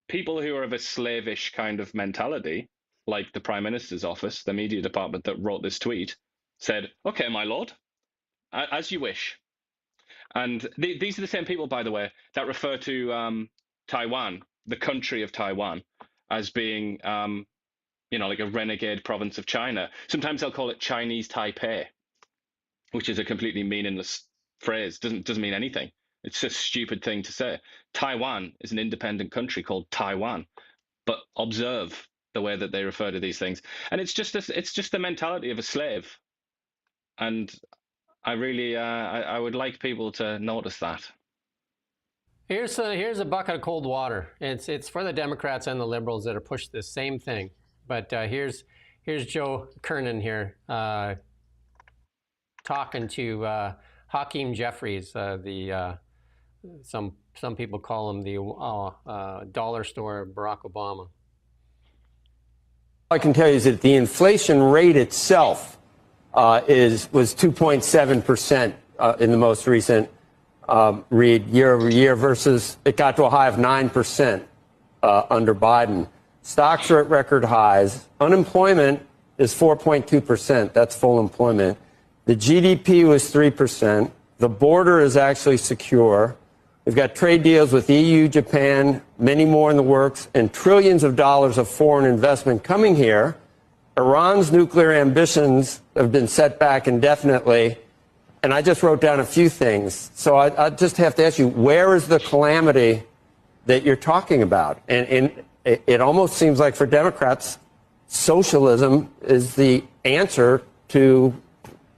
people who are of a slavish kind of mentality, like the Prime Minister's office, the media department that wrote this tweet, said, okay, my lord, as you wish. And these are the same people, by the way, that refer to Taiwan, the country of Taiwan, as being, like a renegade province of China. Sometimes they'll call it Chinese Taipei, which is a completely meaningless phrase. Doesn't mean anything. It's a stupid thing to say. Taiwan is an independent country called Taiwan, but observe the way that they refer to these things, and it's just the mentality of a slave. And I really, I would like people to notice that. Here's a bucket of cold water. It's for the Democrats and the liberals that have pushed this same thing. But here's Joe Kernan here talking to Hakeem Jeffries, some people call him the dollar store Barack Obama. All I can tell you is that the inflation rate itself was 2.7% in the most recent read year over year, versus it got to a high of 9% under Biden. Stocks are at record highs. Unemployment is 4.2%. That's full employment. The GDP was 3%. The border is actually secure. We've got trade deals with EU, Japan, many more in the works, and trillions of dollars of foreign investment coming here. Iran's nuclear ambitions have been set back indefinitely. And I just wrote down a few things. So I just have to ask you, where is the calamity that you're talking about? And it almost seems like for Democrats, socialism is the answer to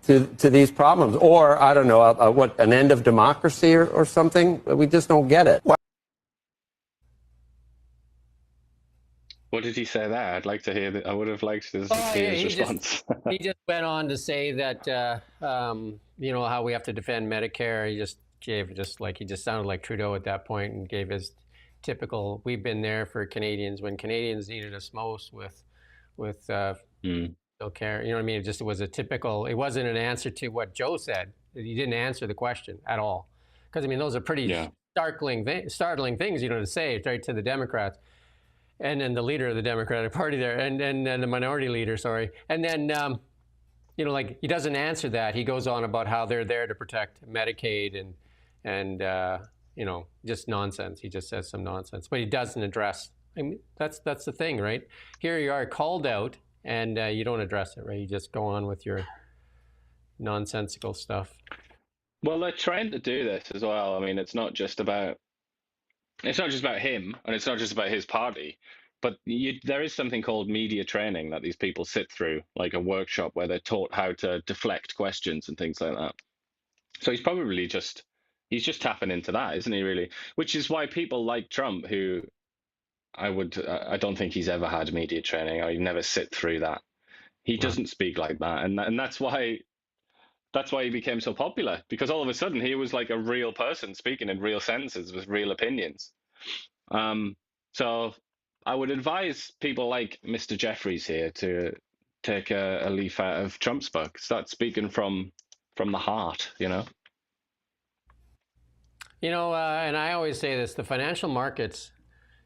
these problems. Or, I don't know, an end of democracy or something? We just don't get it. What did he say there? I'd like to hear. I would have liked to hear his response. He just went on to say that, how we have to defend Medicare. He just sounded like Trudeau at that point, and gave his typical, we've been there for Canadians when Canadians needed us most with no care. You know what I mean? It was a typical, it wasn't an answer to what Joe said. He didn't answer the question at all. Because, I mean, those are pretty startling things, to say right to the Democrats. And then the leader of the Democratic Party there, and the minority leader, sorry. And then, he doesn't answer that. He goes on about how they're there to protect Medicaid and just nonsense. He just says some nonsense, but he doesn't address. I mean, that's the thing, right? Here you are called out, and you don't address it, right? You just go on with your nonsensical stuff. Well, they're trying to do this as well. I mean, it's not just about him, and it's not just about his party, but there is something called media training that these people sit through, like a workshop where they're taught how to deflect questions and things like that. So he's probably just tapping into that, isn't he, really? Which is why people like Trump, who I don't think he's ever had media training, or he'd never sit through that. He doesn't speak like that, and that's why he became so popular, because all of a sudden he was like a real person speaking in real sentences with real opinions. So I would advise people like Mr. Jeffries here to take a leaf out of Trump's book, start speaking from the heart, And I always say this, the financial markets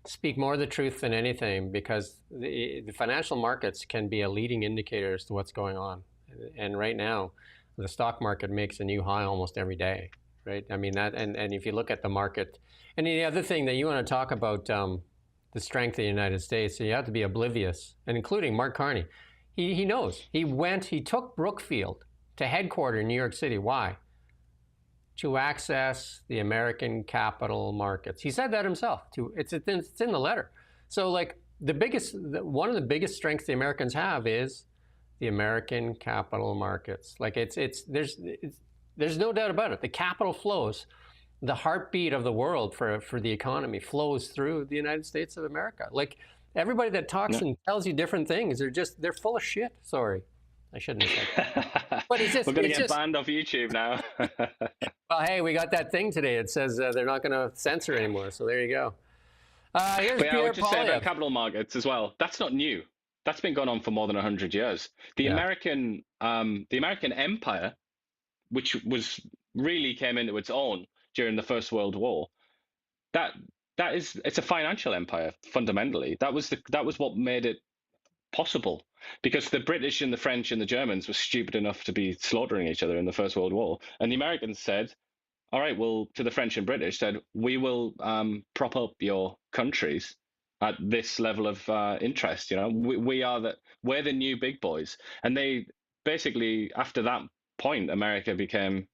speak more the truth than anything, because the financial markets can be a leading indicator as to what's going on. And right now, the stock market makes a new high almost every day, right? I mean, that, and if you look at the market, and the other thing that you want to talk about, the strength of the United States, so you have to be oblivious, and including Mark Carney. He knows. He took Brookfield to headquarters in New York City. Why? To access the American capital markets. He said that himself. It's in the letter. So like one of the biggest strengths the Americans have is the American capital markets. Like there's no doubt about it. The capital flows. The heartbeat of the world for the economy flows through the United States of America. Like everybody that talks and tells you different things, they're full of shit. Sorry, I shouldn't have said that. But we're going to get banned off YouTube now. Well, hey, we got that thing today. It says they're not going to censor anymore. So there you go. Here's But yeah, I Pierre would just say Poilievre. about capital markets as well. That's not new. That's been going on for more than 100 years. The American empire, which really came into its own during the First World War, it's a financial empire fundamentally. That was what made it possible, because the British and the French and the Germans were stupid enough to be slaughtering each other in the First World War, and the Americans said, all right, well, to the French and British, said, we will prop up your countries at this level of interest. You know, we're the new big boys. And they basically, after that point, America became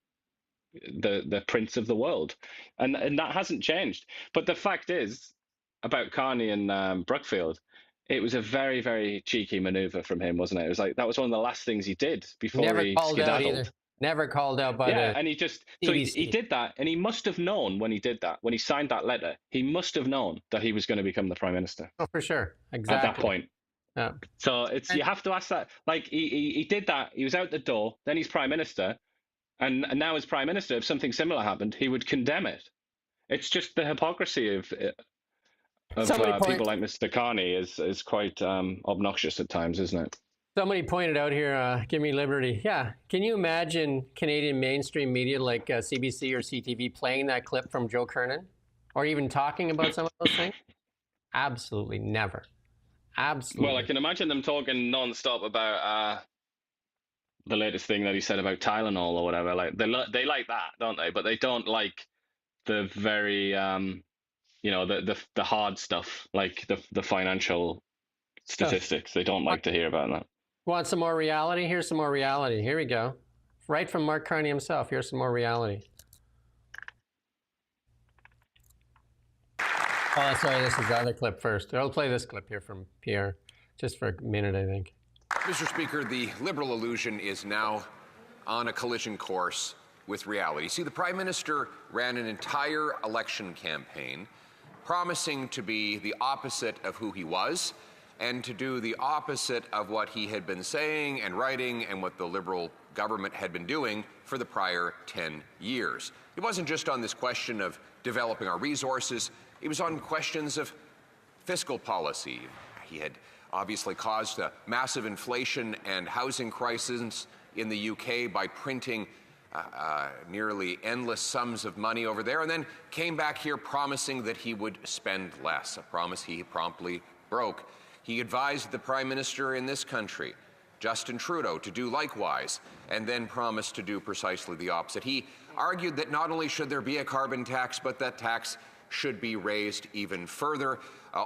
the prince of the world. And that hasn't changed. But the fact is, about Carney and Brookfield, it was a very, very cheeky maneuver from him, wasn't it? It was like, that was one of the last things he did before he skedaddled. Never called out by and he just CBC. he did that, and he must have known when he did that, when he signed that letter, he must have known that he was going to become the prime minister. Oh, for sure, exactly. At that point. Yeah. So you have to ask that. Like he did that, he was out the door, then he's prime minister, and now as prime minister, if something similar happened, he would condemn it. It's just the hypocrisy of people like Mr. Carney is quite obnoxious at times, isn't it? Somebody pointed out here, give me liberty. Yeah, can you imagine Canadian mainstream media like CBC or CTV playing that clip from Joe Kernan? Or even talking about some of those things? Absolutely never. Absolutely. Well, I can imagine them talking non-stop about the latest thing that he said about Tylenol or whatever. Like they like that, don't they? But they don't like the very, the hard stuff, like the financial statistics. They don't like to hear about that. Want some more reality? Here's some more reality. Here we go. Right from Mark Carney himself. Here's some more reality. Oh, sorry, this is the other clip first. I'll play this clip here from Pierre, just for a minute, I think. Mr. Speaker, the liberal illusion is now on a collision course with reality. See, the Prime Minister ran an entire election campaign promising to be the opposite of who he was, and to do the opposite of what he had been saying and writing and what the Liberal government had been doing for the prior 10 years. It wasn't just on this question of developing our resources, it was on questions of fiscal policy. He had obviously caused a massive inflation and housing crisis in the UK by printing nearly endless sums of money over there, and then came back here promising that he would spend less, a promise he promptly broke. He advised the Prime Minister in this country, Justin Trudeau, to do likewise, and then promised to do precisely the opposite. He argued that not only should there be a carbon tax, but that tax should be raised even further,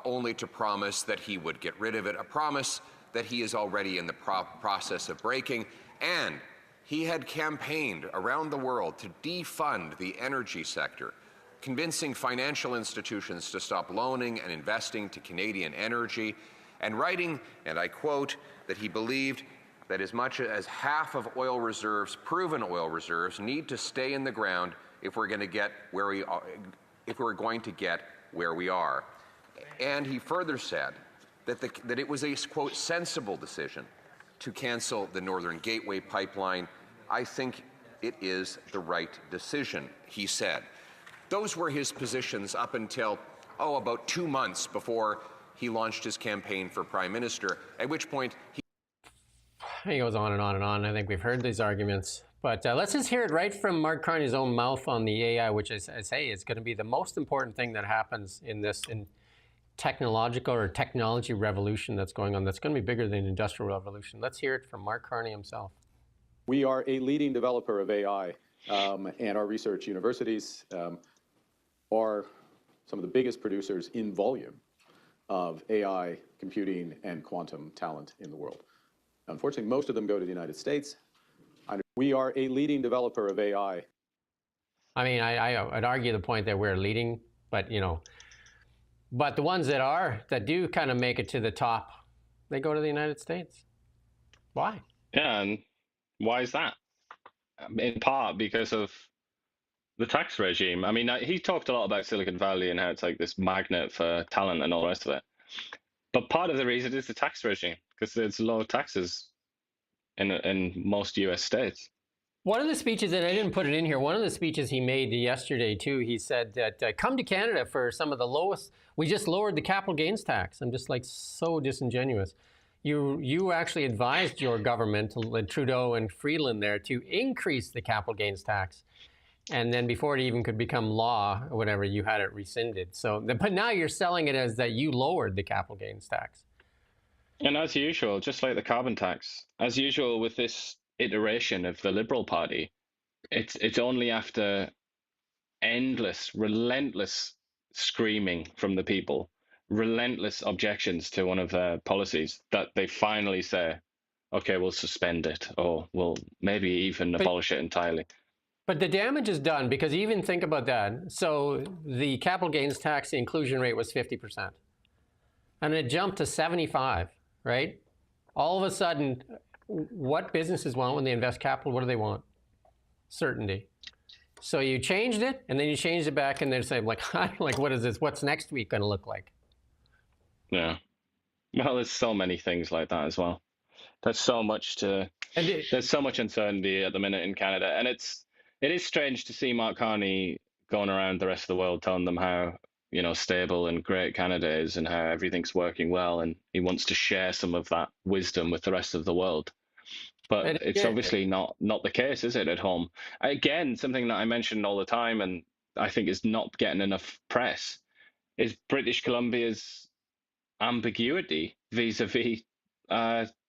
only to promise that he would get rid of it, a promise that he is already in the process of breaking. And he had campaigned around the world to defund the energy sector, convincing financial institutions to stop loaning and investing to Canadian energy, and writing, and I quote, that he believed that as much as half of oil reserves, proven oil reserves, need to stay in the ground if we're going to get where we are, if we're going to get where we are. And he further said that it was a, quote, sensible decision to cancel the Northern Gateway pipeline. I think it is the right decision, he said. Those were his positions up until, about 2 months before he launched his campaign for Prime Minister, at which point he goes on and on and on. I think we've heard these arguments. But let's just hear it right from Mark Carney's own mouth on the AI, which I say is going to be the most important thing that happens in technological or technology revolution that's going on. That's going to be bigger than the Industrial Revolution. Let's hear it from Mark Carney himself. We are a leading developer of AI, and our research universities are some of the biggest producers in volume of AI, computing, and quantum talent in the world. Unfortunately, most of them go to the United States. We are a leading developer of AI. I mean, I'd argue the point that we're leading, but but the ones that do kind of make it to the top, they go to the United States. Why? Yeah, and why is that? In part because of the tax regime. I mean, he talked a lot about Silicon Valley and how it's like this magnet for talent and all the rest of it. But part of the reason is the tax regime, because there's low taxes in most U.S. states. One of the speeches, and I didn't put it in here, one of the speeches he made yesterday, too, he said that come to Canada for some of the lowest, we just lowered the capital gains tax. I'm just like so disingenuous. You actually advised your government, Trudeau and Freeland there, to increase the capital gains tax. And then before it even could become law or whatever, you had it rescinded. So, but now you're selling it as that you lowered the capital gains tax. And as usual, just like the carbon tax, as usual with this iteration of the Liberal Party, it's only after endless, relentless screaming from the people, relentless objections to one of their policies, that they finally say, okay, we'll suspend it, or we'll maybe even abolish it entirely. But the damage is done, because even think about that. So the capital gains tax, the inclusion rate was 50%. And it jumped to 75, right? All of a sudden, what businesses want when they invest capital, what do they want? Certainty. So you changed it, and then you changed it back, and they're saying, like, what is this? What's next week going to look like? Yeah. Well, there's so many things like that as well. There's so much there's so much uncertainty at the minute in Canada, and it is strange to see Mark Carney going around the rest of the world telling them how stable and great Canada is and how everything's working well, and he wants to share some of that wisdom with the rest of the world. But it's obviously not the case, is it, at home? Again, something that I mentioned all the time, and I think is not getting enough press, is British Columbia's ambiguity vis-a-vis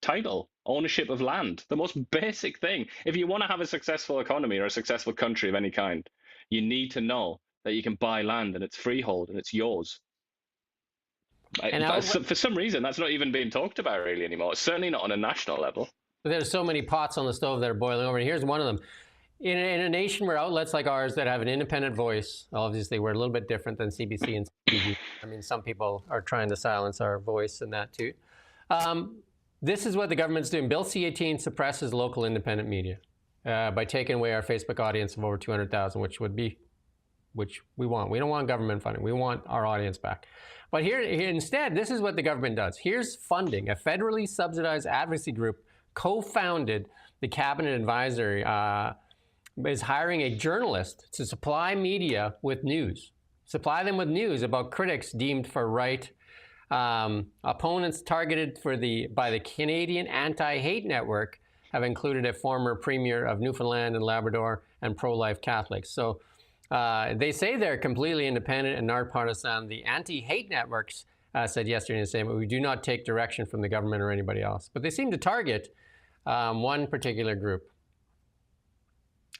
title, ownership of land, the most basic thing. If you want to have a successful economy or a successful country of any kind, you need to know that you can buy land and it's freehold and it's yours. For some reason, that's not even being talked about really anymore. It's certainly not on a national level. There's so many pots on the stove that are boiling over. And here's one of them. In a nation where outlets like ours that have an independent voice, obviously we're a little bit different than CBC and CBC. I mean, some people are trying to silence our voice and that too. This is what the government's doing. Bill C-18 suppresses local independent media by taking away our Facebook audience of over 200,000, which we want. We don't want government funding. We want our audience back. But here instead, this is what the government does. Here's funding. A federally subsidized advocacy group co-founded the Cabinet Advisory is hiring a journalist to supply media with news. Supply them with news about critics deemed for right, opponents targeted by the Canadian Anti-Hate Network have included a former premier of Newfoundland and Labrador and pro-life Catholics. So they say they're completely independent and nonpartisan. The Anti-Hate Networks said yesterday in a statement, we do not take direction from the government or anybody else. But they seem to target one particular group.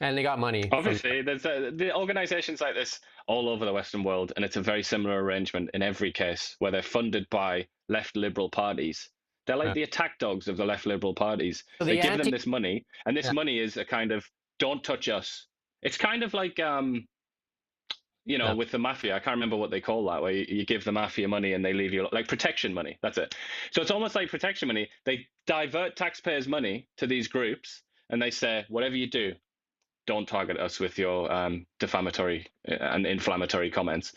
And they got money. Obviously, there's the organizations like this all over the Western world, and it's a very similar arrangement in every case where they're funded by left liberal parties. They're like the attack dogs of the left liberal parties. So they give them this money, and this money is a kind of, don't touch us. It's kind of like, with the mafia. I can't remember what they call that, where you give the mafia money and they leave you, like protection money. That's it. So it's almost like protection money. They divert taxpayers' money to these groups, and they say, whatever you do, don't target us with your defamatory and inflammatory comments.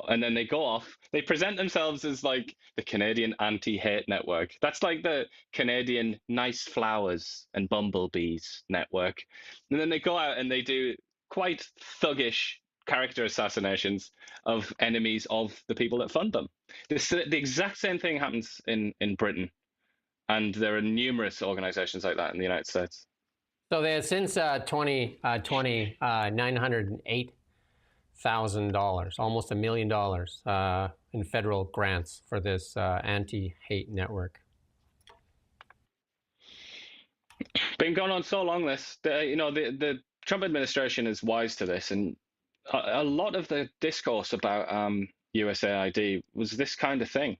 And then they go off. They present themselves as like the Canadian Anti-Hate Network. That's like the Canadian Nice Flowers and Bumblebees Network. And then they go out and they do quite thuggish character assassinations of enemies of the people that fund them. The exact same thing happens in Britain. And there are numerous organizations like that in the United States. So they had since 2020, $908,000, almost $1 million in federal grants for this anti-hate network. Been going on so long. The Trump administration is wise to this, and a lot of the discourse about USAID was this kind of thing.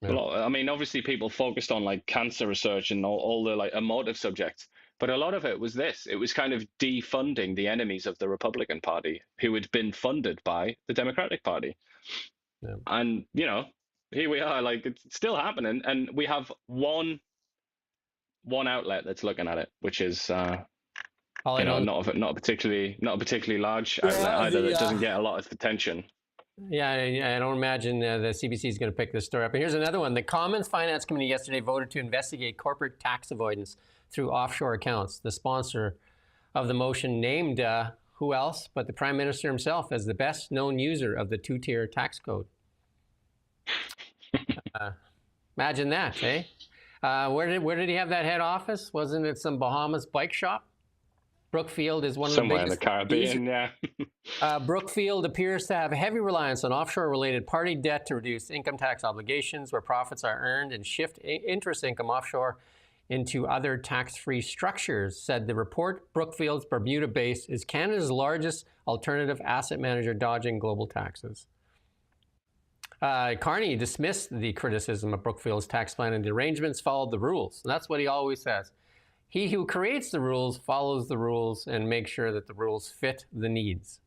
Yeah. I mean, obviously people focused on like cancer research and all the like emotive subjects, but a lot of it was this. It was kind of defunding the enemies of the Republican Party who had been funded by the Democratic Party. Yeah. And, you know, here we are, like it's still happening. And we have one outlet that's looking at it, which is, All I know, not a particularly large outlet either that doesn't get a lot of attention. yeah, I don't imagine the CBC is going to pick this story up. And here's another one. The Commons Finance Committee yesterday voted to investigate corporate tax avoidance through offshore accounts. The sponsor of the motion named who else but the Prime Minister himself as the best known user of the two-tier tax code. Imagine that, eh? Where did he have that head office? Wasn't it some Bahamas bike shop? Brookfield is one of Somewhere the biggest. in the Caribbean, yeah. Brookfield appears to have a heavy reliance on offshore-related party debt to reduce income tax obligations where profits are earned and shift interest income offshore into other tax-free structures, said the report. Brookfield's Bermuda base is Canada's largest alternative asset manager dodging global taxes. Carney dismissed the criticism of Brookfield's tax plan and the arrangements followed the rules. And that's what he always says. He who creates the rules follows the rules and makes sure that the rules fit the needs.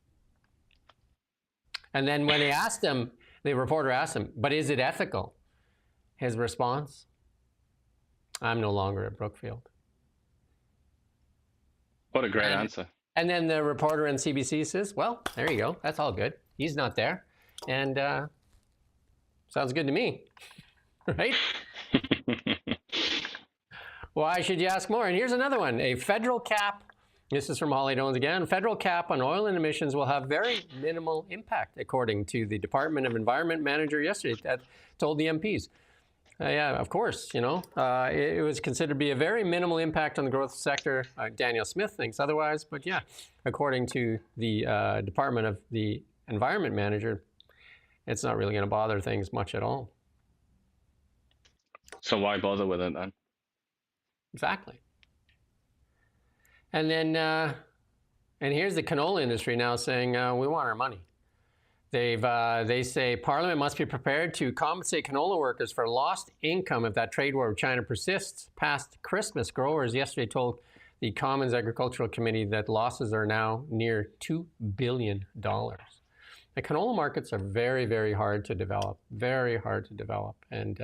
And then when they asked him, the reporter asked him, but is it ethical? His response, I'm no longer at Brookfield. What a great answer. And then the reporter in CBC says, well, there you go. That's all good. He's not there. And sounds good to me, right? Why should you ask more? And here's another one. A federal cap, this is from Holly Dones again, federal cap on oil and emissions will have very minimal impact, according to the Department of Environment manager yesterday that told the MPs. Yeah, of course, you know, it was considered to be a very minimal impact on the growth sector. Daniel Smith thinks otherwise, but yeah, according to the Department of the Environment manager, it's not really going to bother things much at all. So why bother with it then? Exactly. And then, and here's the canola industry now saying, we want our money. They say Parliament must be prepared to compensate canola workers for lost income if that trade war with China persists past Christmas. Growers yesterday told the Commons Agricultural Committee that losses are now near $2 billion. The canola markets are very, very hard to develop, And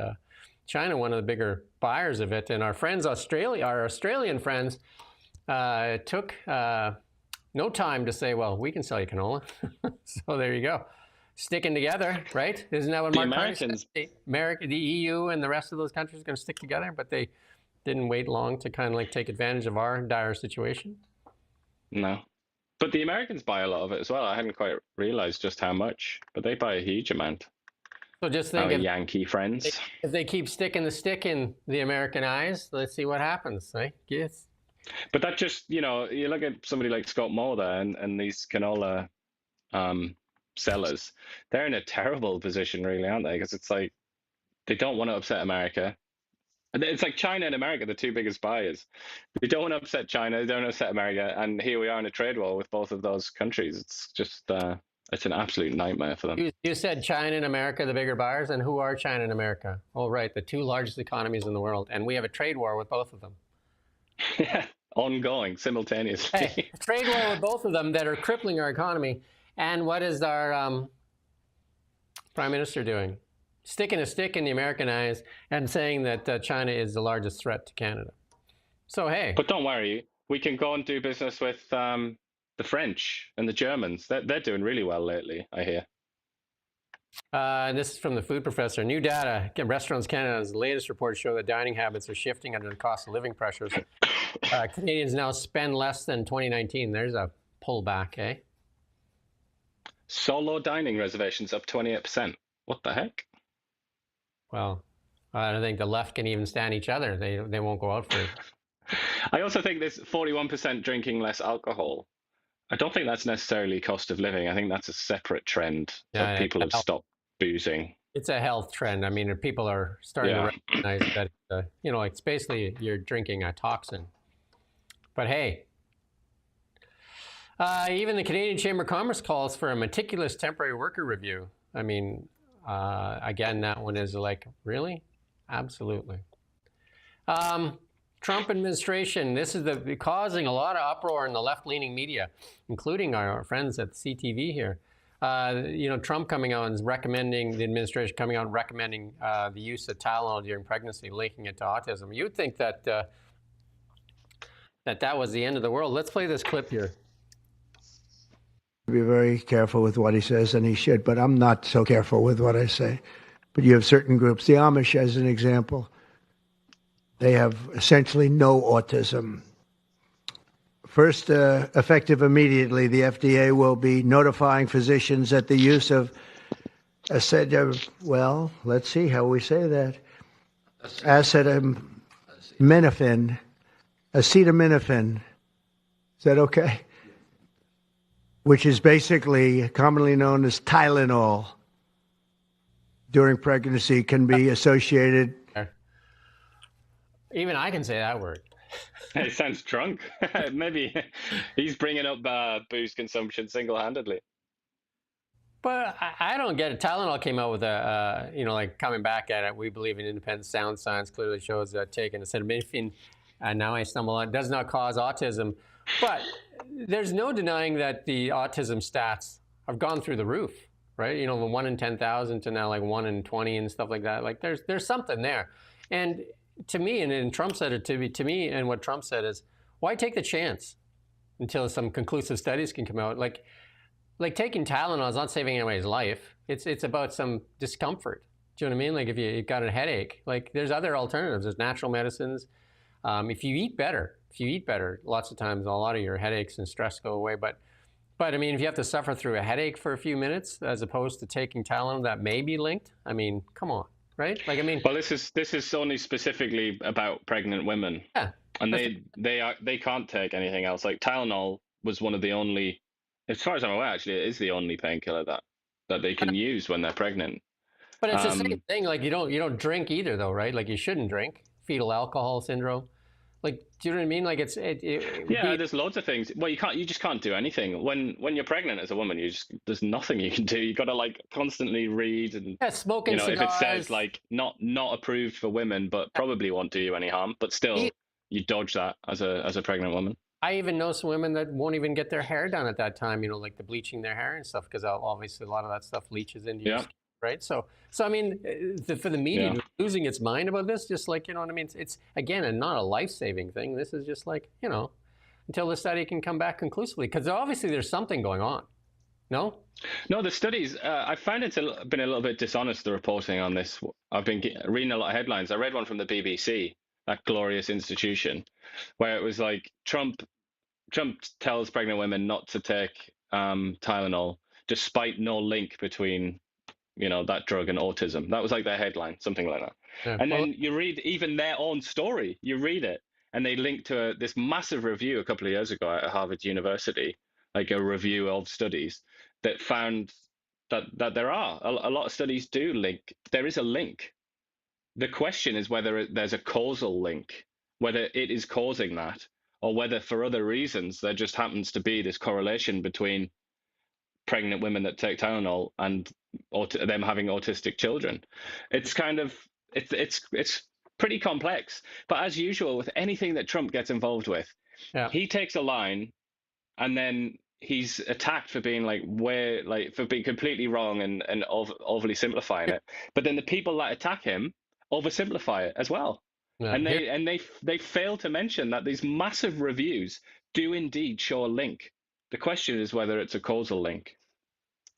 China, one of the bigger buyers of it, and our Australian friends, took no time to say, well, we can sell you canola. So there you go. Sticking together, right? Isn't that what Mark Carney said? The EU and the rest of those countries are going to stick together, but they didn't wait long to kind of like take advantage of our dire situation. No. But the Americans buy a lot of it as well. I hadn't quite realized just how much, but they buy a huge amount. So just think, our Yankee friends. If they keep sticking the stick in the American eyes, let's see what happens, right? Yes. But that just, you know, you look at somebody like Scott Moore there and these canola sellers, they're in a terrible position, really, aren't they? Because it's like they don't want to upset America. It's like China and America, the two biggest buyers. They don't want to upset China, they don't want to upset America, and here we are in a trade war with both of those countries. It's just, it's an absolute nightmare for them. You said China and America, the bigger buyers, and who are China and America? Oh, right, the two largest economies in the world, and we have a trade war with both of them. Yeah, ongoing, simultaneously. Hey, trade war with both of them that are crippling our economy. And what is our Prime Minister doing? Sticking a stick in the American eyes and saying that China is the largest threat to Canada. So, hey. But don't worry, we can go and do business with the French and the Germans. They're doing really well lately, I hear. This is from the food professor. New data, Restaurants Canada's latest reports show that dining habits are shifting under the cost of living pressures. Canadians now spend less than 2019. There's a pullback, eh? Solo dining reservations up 28%. What the heck? Well, I don't think the left can even stand each other. They won't go out for it. I also think this 41% drinking less alcohol. I don't think that's necessarily cost of living. I think that's a separate trend that people have stopped boozing. It's a health trend. I mean, people are starting to recognize that, you know, it's basically you're drinking a toxin. But hey, even the Canadian Chamber of Commerce calls for a meticulous temporary worker review. I mean, Again, that one is like, really? Absolutely. Trump administration, this is causing a lot of uproar in the left-leaning media, including our friends at CTV here. Trump coming out and recommending, the administration coming out and recommending the use of Tylenol during pregnancy, linking it to autism. You'd think that that was the end of the world. Let's play this clip here. Be very careful with what he says, and he should, but I'm not so careful with what I say. But you have certain groups, the Amish as an example, they have essentially no autism. First, effective immediately, the FDA will be notifying physicians that the use of well, let's see how we say that. Acetaminophen. Is that okay? Which is basically commonly known as Tylenol during pregnancy, can be associated. Even I can say that word. He sounds drunk. Maybe he's bringing up booze consumption single-handedly. But I don't get it. Tylenol came out with like coming back at it. We believe in independent sound science clearly shows that taking acetaminophen, and now I stumble on, does not cause autism. But there's no denying that the autism stats have gone through the roof, right? From 1 in 10,000 to now like 1 in 20 and stuff like that. Like there's something there. And to me, and Trump said it to me, and what Trump said is, why take the chance until some conclusive studies can come out? Like taking Tylenol is not saving anybody's life. It's about some discomfort. Do you know what I mean? Like if you've got a headache, like there's other alternatives. There's natural medicines. If you eat better, lots of times a lot of your headaches and stress go away. But I mean, if you have to suffer through a headache for a few minutes as opposed to taking Tylenol that may be linked, I mean, come on, right? Like, I mean, well, this is only specifically about pregnant women. Yeah, and they can't take anything else. Like Tylenol was one of the only, as far as I'm aware, actually, it is the only painkiller that they can use when they're pregnant. But it's the same thing. Like you don't drink either, though, right? Like you shouldn't drink. Fetal alcohol syndrome. Like, do you know what I mean? Like there's loads of things. Well, you just can't do anything when you're pregnant as a woman. There's nothing you can do. You got to like constantly read and smoking cigars. If it says like not approved for women, but probably won't do you any harm, but still you dodge that as a pregnant woman. I even know some women that won't even get their hair done at that time. Like the bleaching their hair and stuff, because obviously a lot of that stuff leaches into your skin, right? So I mean, for the media losing its mind about this, just like, you know what I mean? It's again, not a life-saving thing. This is just like, until the study can come back conclusively, because obviously there's something going on. No, the studies, I find it's been a little bit dishonest, the reporting on this. I've been reading a lot of headlines. I read one from the BBC, that glorious institution, where it was like Trump tells pregnant women not to take Tylenol, despite no link between that drug and autism. That was like their headline, something like that. Yeah, and then you read even their own story. You read it, and they link to this massive review a couple of years ago at Harvard University, like a review of studies that found that there are a lot of studies do link. There is a link. The question is whether there's a causal link, whether it is causing that, or whether for other reasons there just happens to be this correlation between pregnant women that take Tylenol and them having autistic children. It's kind of it's pretty complex. But as usual with anything that Trump gets involved with, he takes a line and then he's attacked for being for being completely wrong and overly simplifying it. But then the people that attack him oversimplify it as well. Yeah. And they fail to mention that these massive reviews do indeed show a link. The question is whether it's a causal link.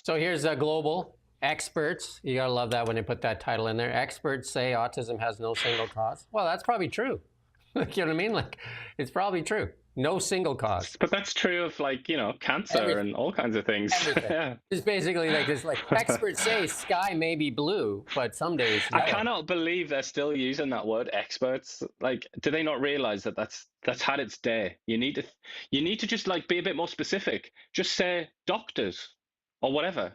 So here's global experts. You gotta love that when they put that title in there. Experts say autism has no single cause. Well, that's probably true. You know what I mean? Like, it's probably true. No single cause. But that's true of cancer Everything. And all kinds of things. Yeah. It's basically like this. Like experts say, sky may be blue, but some days. No. I cannot believe they're still using that word, experts. Like, do they not realize that that's had its day? You need to just be a bit more specific. Just say doctors or whatever,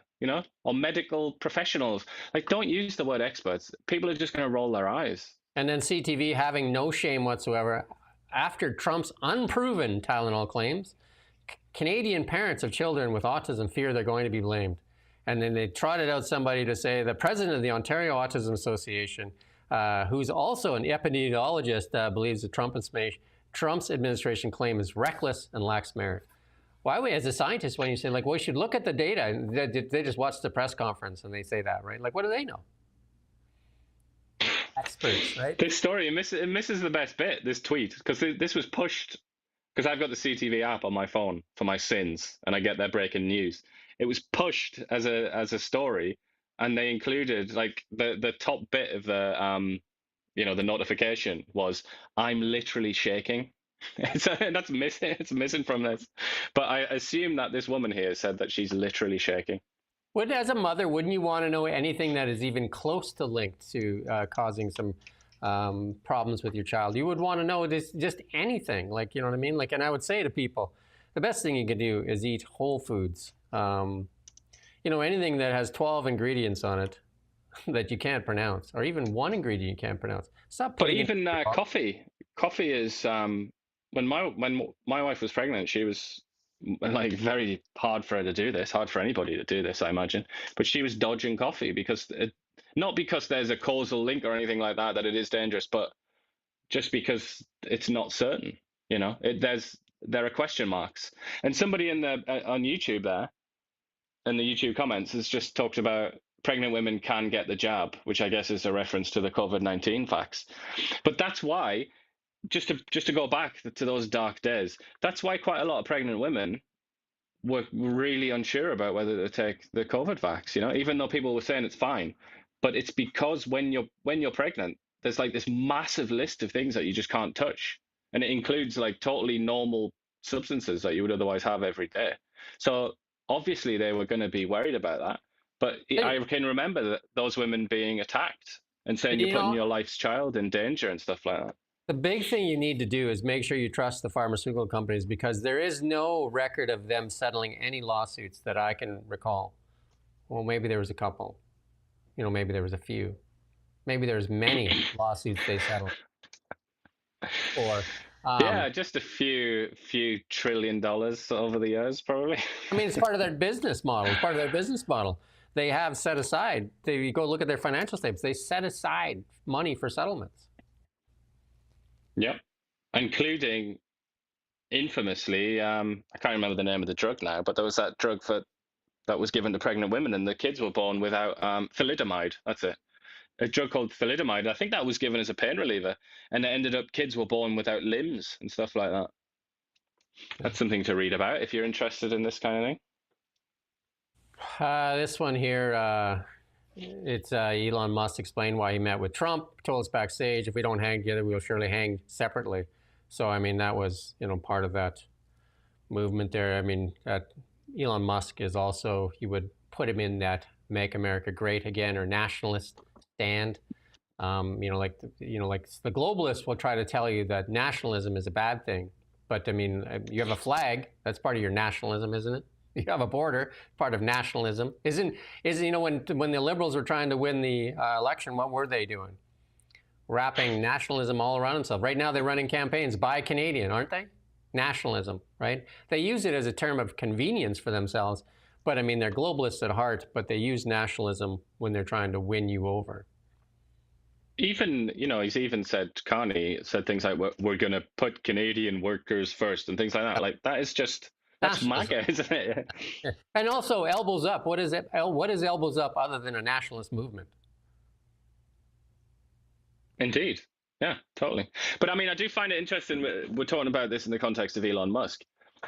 or medical professionals. Don't use the word experts. People are just going to roll their eyes. And then CTV having no shame whatsoever. After Trump's unproven Tylenol claims, Canadian parents of children with autism fear they're going to be blamed. And then they trotted out somebody to say the president of the Ontario Autism Association, who's also an epidemiologist, believes the Trump's administration claim is reckless and lacks merit. Why we, as a scientist, when you say, like, well, we should look at the data, and they just watch the press conference and they say that, right? Like, what do they know? Experts, right? This story, it misses the best bit, this tweet, because this was pushed, because I've got the CTV app on my phone for my sins, and I get their breaking news. It was pushed as a story, and they included, like, the top bit of the, the notification was, I'm literally shaking. That's missing. It's missing from this. But I assume that this woman here said that she's literally shaking. As a mother, wouldn't you want to know anything that is even close to linked to causing some problems with your child? You would want to know this, just anything, like, you know what I mean? Like, and I would say to people, the best thing you can do is eat whole foods. Anything that has 12 ingredients on it that you can't pronounce, or even one ingredient you can't pronounce. Stop putting. But even coffee. Coffee is when my wife was pregnant, she was like very hard for her to do this, hard for anybody to do this, I imagine. But she was dodging coffee not because there's a causal link or anything like that it is dangerous, but just because it's not certain. There are question marks. And somebody on YouTube there, in the YouTube comments, has just talked about pregnant women can get the jab, which I guess is a reference to the COVID-19 facts. But that's why, just to go back to those dark days, that's why quite a lot of pregnant women were really unsure about whether to take the COVID vax, even though people were saying it's fine. But it's because when you're pregnant, there's like this massive list of things that you just can't touch. And it includes like totally normal substances that you would otherwise have every day. So obviously they were going to be worried about that. But I can remember those women being attacked and saying you're putting your life's child in danger and stuff like that. The big thing you need to do is make sure you trust the pharmaceutical companies, because there is no record of them settling any lawsuits that I can recall. Well, maybe there was a couple. Maybe there was a few. Maybe there's many lawsuits they settled. Or just a few $1 trillion over the years, probably. I mean, it's part of their business model. They have set aside. You go look at their financial statements. They set aside money for settlements. Yep, including infamously, I can't remember the name of the drug now, but there was that drug that was given to pregnant women, and the kids were born without thalidomide. That's it. A drug called thalidomide. I think that was given as a pain reliever, and it ended up kids were born without limbs and stuff like that. That's something to read about if you're interested in this kind of thing. This one here, it's Elon Musk explained why he met with Trump, told us backstage, if we don't hang together, we'll surely hang separately. So, I mean, that was, part of that movement there. I mean, Elon Musk is also, he would put him in that Make America Great Again or nationalist stand. Like the globalists will try to tell you that nationalism is a bad thing. But, I mean, you have a flag, that's part of your nationalism, isn't it? You have a border, part of nationalism. Isn't when the Liberals were trying to win the election, what were they doing? Wrapping nationalism all around themselves. Right now they're running campaigns, buy Canadian, aren't they? Nationalism, right? They use it as a term of convenience for themselves, but I mean, they're globalists at heart, but they use nationalism when they're trying to win you over. Even, he's even said, Carney said things like, we're going to put Canadian workers first and things like that. Like, that is just... That's MAGA, isn't it? Yeah. And also, elbows up. What is it? What is elbows up other than a nationalist movement? Indeed. Yeah, totally. But I mean, I do find it interesting. We're talking about this in the context of Elon Musk.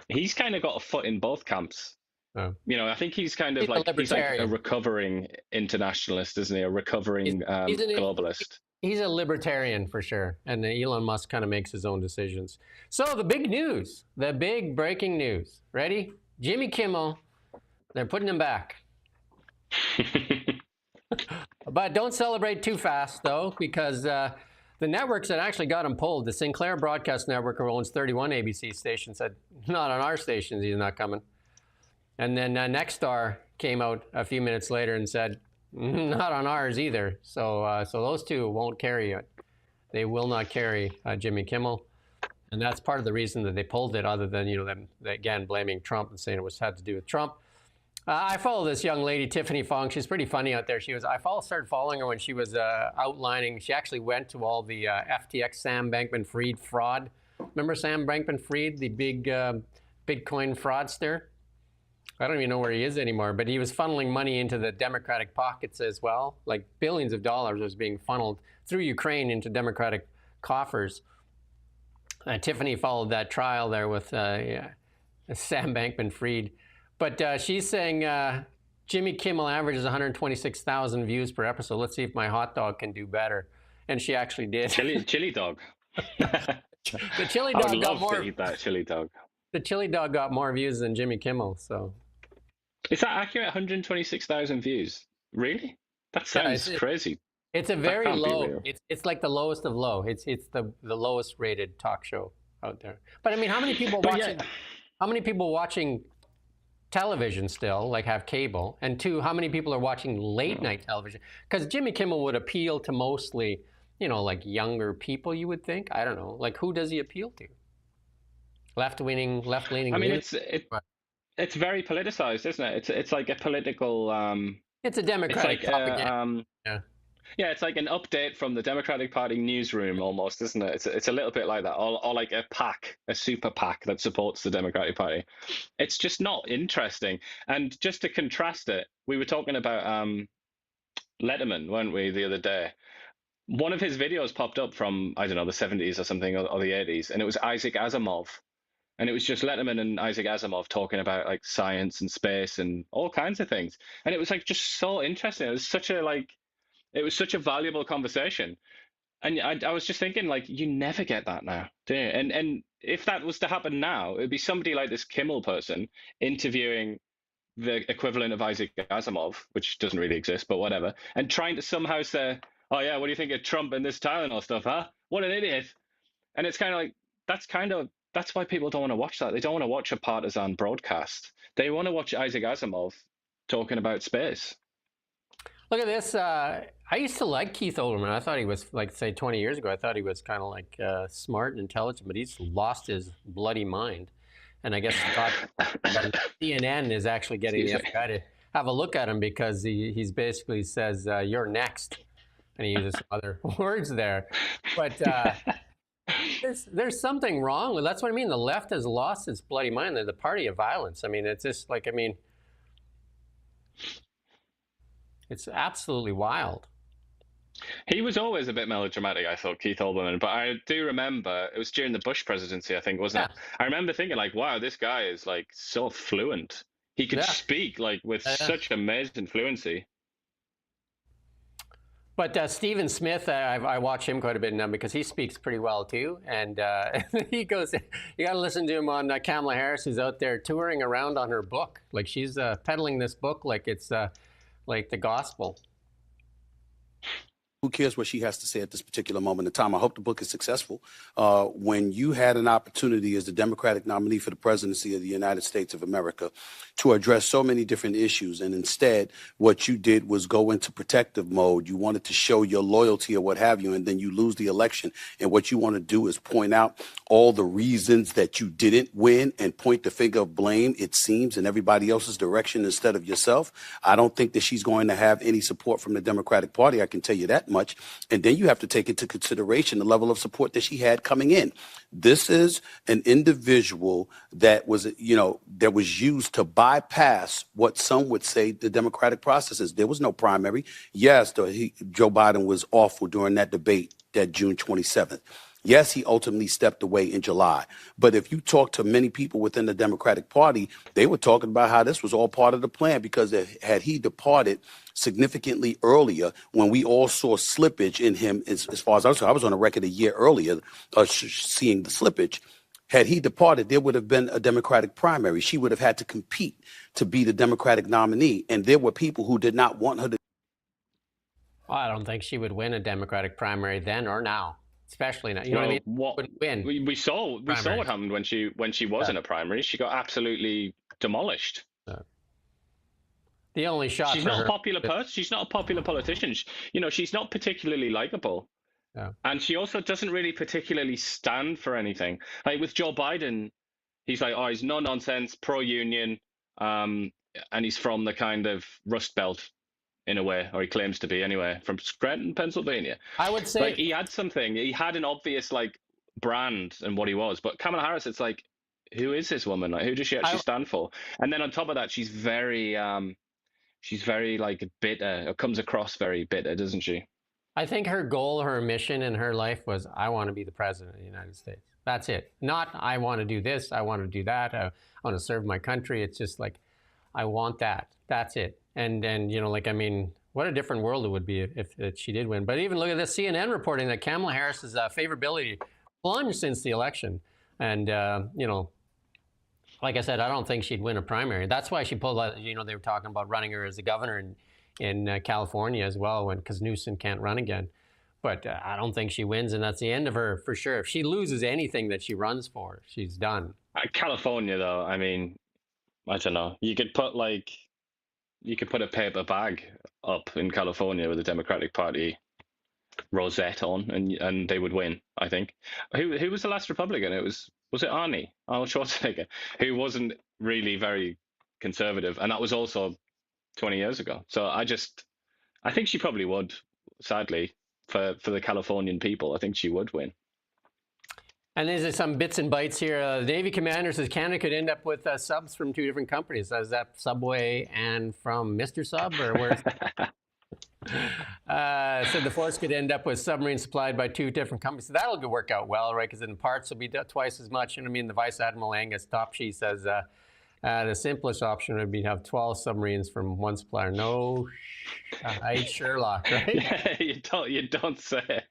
He's kind of got a foot in both camps. Oh. I think he's kind of he's like a recovering internationalist, isn't he? A recovering globalist. He's a libertarian for sure. And Elon Musk kind of makes his own decisions. So the big news, the big breaking news. Ready? Jimmy Kimmel, they're putting him back. But don't celebrate too fast, though, because the networks that actually got him pulled, the Sinclair Broadcast Network, who owns 31 ABC stations, said, not on our stations, he's not coming. And then Nexstar came out a few minutes later and said, not on ours either. So those two won't carry it. They will not carry Jimmy Kimmel. And that's part of the reason that they pulled it, other than, them, again, blaming Trump and saying it had to do with Trump. I follow this young lady, Tiffany Fong. She's pretty funny out there. Started following her when she was outlining. She actually went to all the FTX Sam Bankman-Fried fraud. Remember Sam Bankman-Fried, the big Bitcoin fraudster? I don't even know where he is anymore, but he was funneling money into the Democratic pockets as well. Like billions of dollars was being funneled through Ukraine into Democratic coffers. Tiffany followed that trial there with Sam Bankman-Fried. But she's saying Jimmy Kimmel averages 126,000 views per episode. Let's see if my hot dog can do better. And she actually did. Chili dog. The chili dog I would got love more. to eat that chili dog. The chili dog got more views than Jimmy Kimmel. So is that accurate? 126,000 views? Really? That sounds crazy. It's a very low. It's like the lowest of low. It's the lowest rated talk show out there. But I mean, how many people watching? Yeah. How many people watching television still, like have cable? And two, how many people are watching late night television? Because Jimmy Kimmel would appeal to mostly, like younger people, you would think. I don't know. Like, who does he appeal to? Left-leaning. I mean, it's very politicized, isn't it? It's like a political. It's a Democratic propaganda. Yeah, it's like an update from the Democratic Party newsroom almost, isn't it? It's a little bit like that, or like a super PAC that supports the Democratic Party. It's just not interesting. And just to contrast it, we were talking about Letterman, weren't we, the other day? One of his videos popped up from, I don't know, the 70s or something, or the 80s, and it was Isaac Asimov. And it was just Letterman and Isaac Asimov talking about like science and space and all kinds of things. And it was like just so interesting. It was such a valuable conversation. And I was just thinking, like, you never get that now, do you? And if that was to happen now, it would be somebody like this Kimmel person interviewing the equivalent of Isaac Asimov, which doesn't really exist, but whatever, and trying to somehow say, oh yeah, what do you think of Trump and this Tylenol stuff, huh? What an idiot. And it's kind of like, that's why people don't want to watch that. They don't want to watch a partisan broadcast. They want to watch Isaac Asimov talking about space. Look at this. I used to like Keith Olbermann. I thought he was, like, say, 20 years ago, I thought he was kind of like smart and intelligent, but he's lost his bloody mind. And I guess CNN is actually getting the FBI to have a look at him because he's basically says, you're next. And he uses some other words there. But there's something wrong. That's what I mean. The left has lost its bloody mind. They're the party of violence. I mean, it's just like, it's absolutely wild. He was always a bit melodramatic, I thought, Keith Olbermann. But I do remember, it was during the Bush presidency, I think, wasn't it? I remember thinking, like, wow, this guy is, like, so fluent. He could speak, like, with such amazing fluency. But Stephen Smith, I watch him quite a bit now because he speaks pretty well, too. And he goes, you got to listen to him on Kamala Harris, who's out there touring around on her book. Like, she's peddling this book like it's like the gospel. Who cares what she has to say at this particular moment in time? I hope the book is successful. When you had an opportunity as the Democratic nominee for the presidency of the United States of America to address so many different issues, and instead what you did was go into protective mode. You wanted to show your loyalty or what have you, and then you lose the election. And what you want to do is point out all the reasons that you didn't win and point the finger of blame, it seems, in everybody else's direction instead of yourself. I don't think that she's going to have any support from the Democratic Party. I can tell you that much. And then you have to take into consideration the level of support that she had coming in. This is an individual that was, that was used to bypass what some would say the democratic process is. There was no primary. Yes, Joe Biden was awful during that debate, that June 27th. Yes, he ultimately stepped away in July. But if you talk to many people within the Democratic Party, they were talking about how this was all part of the plan, because had he departed significantly earlier, when we all saw slippage in him, as far as I was on a record a year earlier seeing the slippage. Had he departed, there would have been a Democratic primary. She would have had to compete to be the Democratic nominee. And there were people who did not want her to. Well, I don't think she would win a Democratic primary then or now. Especially now, you know what I mean? We saw what happened when she was in a primary. She got absolutely demolished. The only shot. She's not a popular person. She's not a popular politician. She's not particularly likable. Yeah. And she also doesn't really particularly stand for anything. Like with Joe Biden, he's like, oh, he's no nonsense, pro-union. and he's from the kind of Rust Belt in a way, or he claims to be anyway, from Scranton, Pennsylvania. I would say like he had something. He had an obvious like brand and what he was. But Kamala Harris, it's like, who is this woman? Like, who does she actually stand for? And then on top of that, she's very like bitter. It comes across very bitter, doesn't she? I think her goal, her mission in her life was, I want to be the president of the United States. That's it. Not, I want to do this, I want to do that, I want to serve my country. It's just like, I want that. That's it. And you know, like, I mean, what a different world it would be if she did win. But even look at this CNN reporting that Kamala Harris's favorability plunged since the election. And, you know, like I said, I don't think she'd win a primary. That's why she pulled out, you know, they were talking about running her as the governor in California as well, because Newsom can't run again. But I don't think she wins, and that's the end of her for sure. If she loses anything that she runs for, she's done. California, though, I mean, I don't know. You could put a paper bag up in California with the Democratic Party rosette on, and they would win. I think. Who was the last Republican? Was it Arnold Schwarzenegger, who wasn't really very conservative, and that was also 20 years ago. So I think she probably would. Sadly, for the Californian people, I think she would win. And there's some bits and bytes here. The Navy commander says Canada could end up with subs from 2 different companies. Is that Subway and from Mr. Sub, or where's said the force could end up with submarines supplied by 2 different companies. So that'll work out well, right? Because then parts will be twice as much. And I mean, the Vice Admiral Angus Topshee says the simplest option would be to have 12 submarines from one supplier. No, Sherlock, right? Yeah, you don't say.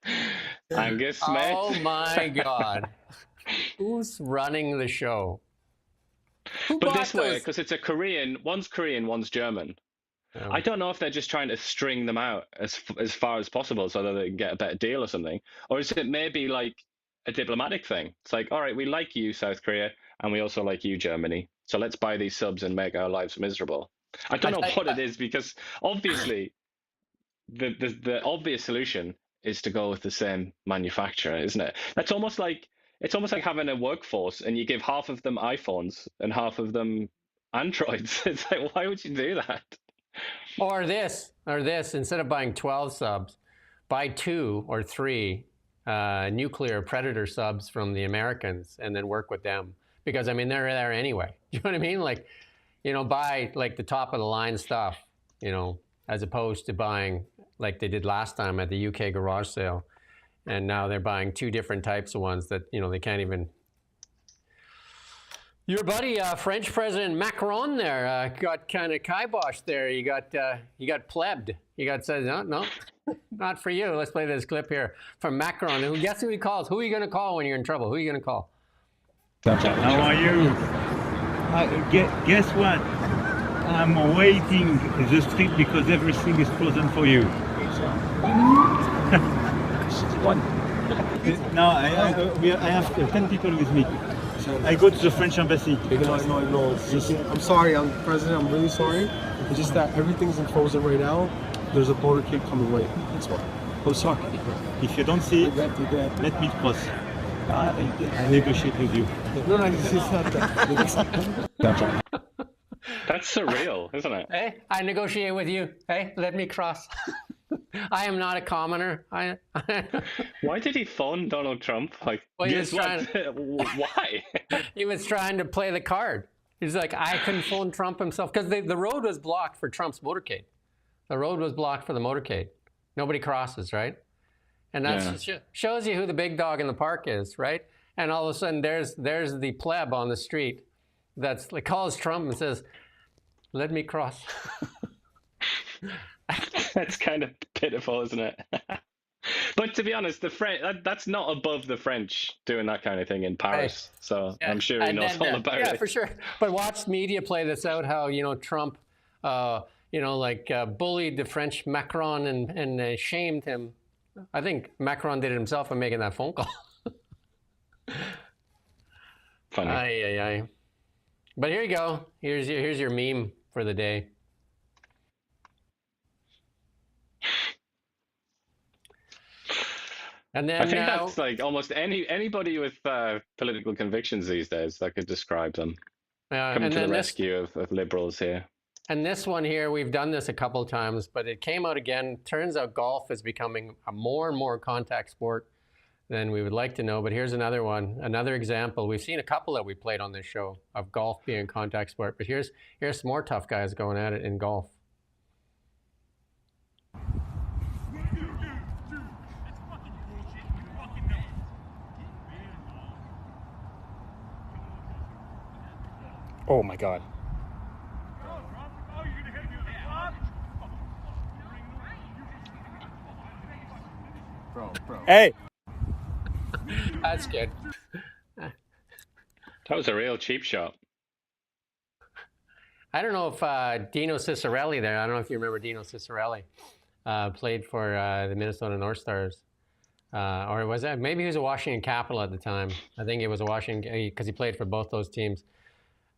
Angus Smith. Oh my God. Who's running the show? But this way, because it's one's Korean, one's German. Oh. I don't know if they're just trying to string them out as far as possible so that they can get a better deal or something. Or is it maybe like a diplomatic thing? It's like, all right, we like you, South Korea, and we also like you, Germany. So let's buy these subs and make our lives miserable. I don't know what it is, because obviously the obvious solution is to go with the same manufacturer, isn't it? It's almost like having a workforce and you give half of them iPhones and half of them Androids. It's like, why would you do that? Or this, instead of buying 12 subs, buy 2 or 3 nuclear Predator subs from the Americans and then work with them. Because, I mean, they're there anyway. You know what I mean? Like, you know, buy like the top of the line stuff, you know, as opposed to buying like they did last time at the UK garage sale. And now they're buying 2 different types of ones that, you know, they can't even. Your buddy, French President Macron there, got kind of kiboshed there. You got plebbed. You got said, no, not for you. Let's play this clip here from Macron. And guess who he calls? Who are you going to call when you're in trouble? Who are you going to call? How are you? Guess what? I'm waiting the street because everything is frozen for you. No, I have 10 people with me. I go to the French embassy. No. I'm sorry, President. I'm really sorry. It's just that everything's in frozen right now. There's a motorcade coming right. That's why. I'm sorry. If you don't see it, let me cross. I negotiate with you. No, it's not that. That's surreal, isn't it? Hey, I negotiate with you. Hey, let me cross. I am not a commoner. Why did he phone Donald Trump? Like, well, why? He was trying to play the card. He's like, I couldn't phone Trump himself because the road was blocked for Trump's motorcade. The road was blocked for the motorcade. Nobody crosses, right? And that shows you who the big dog in the park is, right? And all of a sudden, there's the pleb on the street that's like calls Trump and says, "Let me cross." That's kind of pitiful, isn't it? But to be honest, the French, that's not above the French doing that kind of thing in Paris. Right. So yeah. I'm sure he knows all about it. Yeah, for sure. But watch media play this out, how, you know, Trump, bullied the French Macron and shamed him. I think Macron did it himself by making that phone call. Funny. Aye. But here you go. Here's your meme for the day. And then I think that's like almost anybody with political convictions these days that could describe them. Coming to the rescue of liberals here. And this one here, we've done this a couple of times, but it came out again. Turns out golf is becoming a more and more contact sport than we would like to know. But here's another one, another example. We've seen a couple that we played on this show of golf being a contact sport. But here's some more tough guys going at it in golf. Oh my God. Bro. Hey! That's good. That was a real cheap shot. I don't know if Dino Ciccarelli there, I don't know if you remember Dino Ciccarelli, played for the Minnesota North Stars. Or was that, maybe he was a Washington Capital at the time. I think it was a Washington, because he played for both those teams.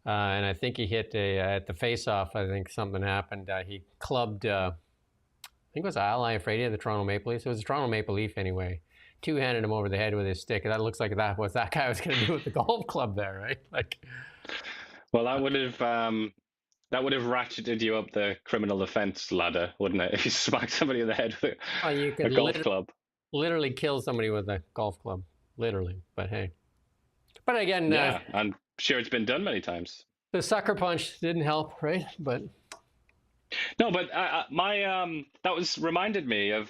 And I think he hit at the face-off, I think something happened. He clubbed, I think it was Ally Afraidia, the Toronto Maple Leafs. It was a Toronto Maple Leaf anyway. Two-handed him over the head with his stick. And that looks like that was that guy was going to do with the golf club there, right? Like, well, that would have ratcheted you up the criminal defense ladder, wouldn't it? If you smacked somebody in the head with a golf club. Literally kill somebody with a golf club, literally. But hey. But again, yeah, I'm sure it's been done many times. The sucker punch didn't help, right? But no, but that was reminded me of.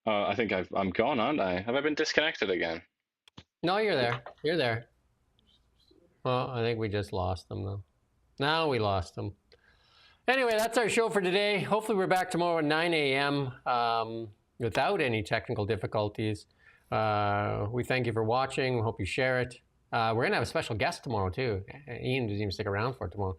I think I'm gone, aren't I? Have I been disconnected again? No, you're there. You're there. Well, I think we just lost them though. Now we lost them. Anyway, that's our show for today. Hopefully, we're back tomorrow at 9 a.m. Without any technical difficulties. We thank you for watching. We hope you share it. We're going to have a special guest tomorrow, too. Ian doesn't even stick around for it tomorrow.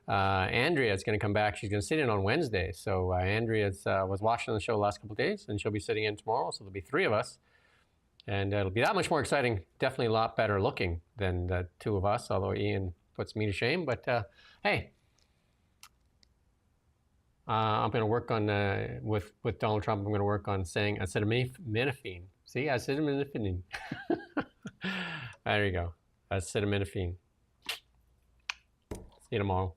Andrea is going to come back. She's going to sit in on Wednesday. So Andrea was watching the show the last couple of days, and she'll be sitting in tomorrow. So there'll be three of us. And it'll be that much more exciting. Definitely a lot better looking than the two of us, although Ian puts me to shame. But hey, I'm going to work on, with Donald Trump, I'm going to work on saying acetaminophen. See, acetaminophen. There you go. Acetaminophen. See you tomorrow.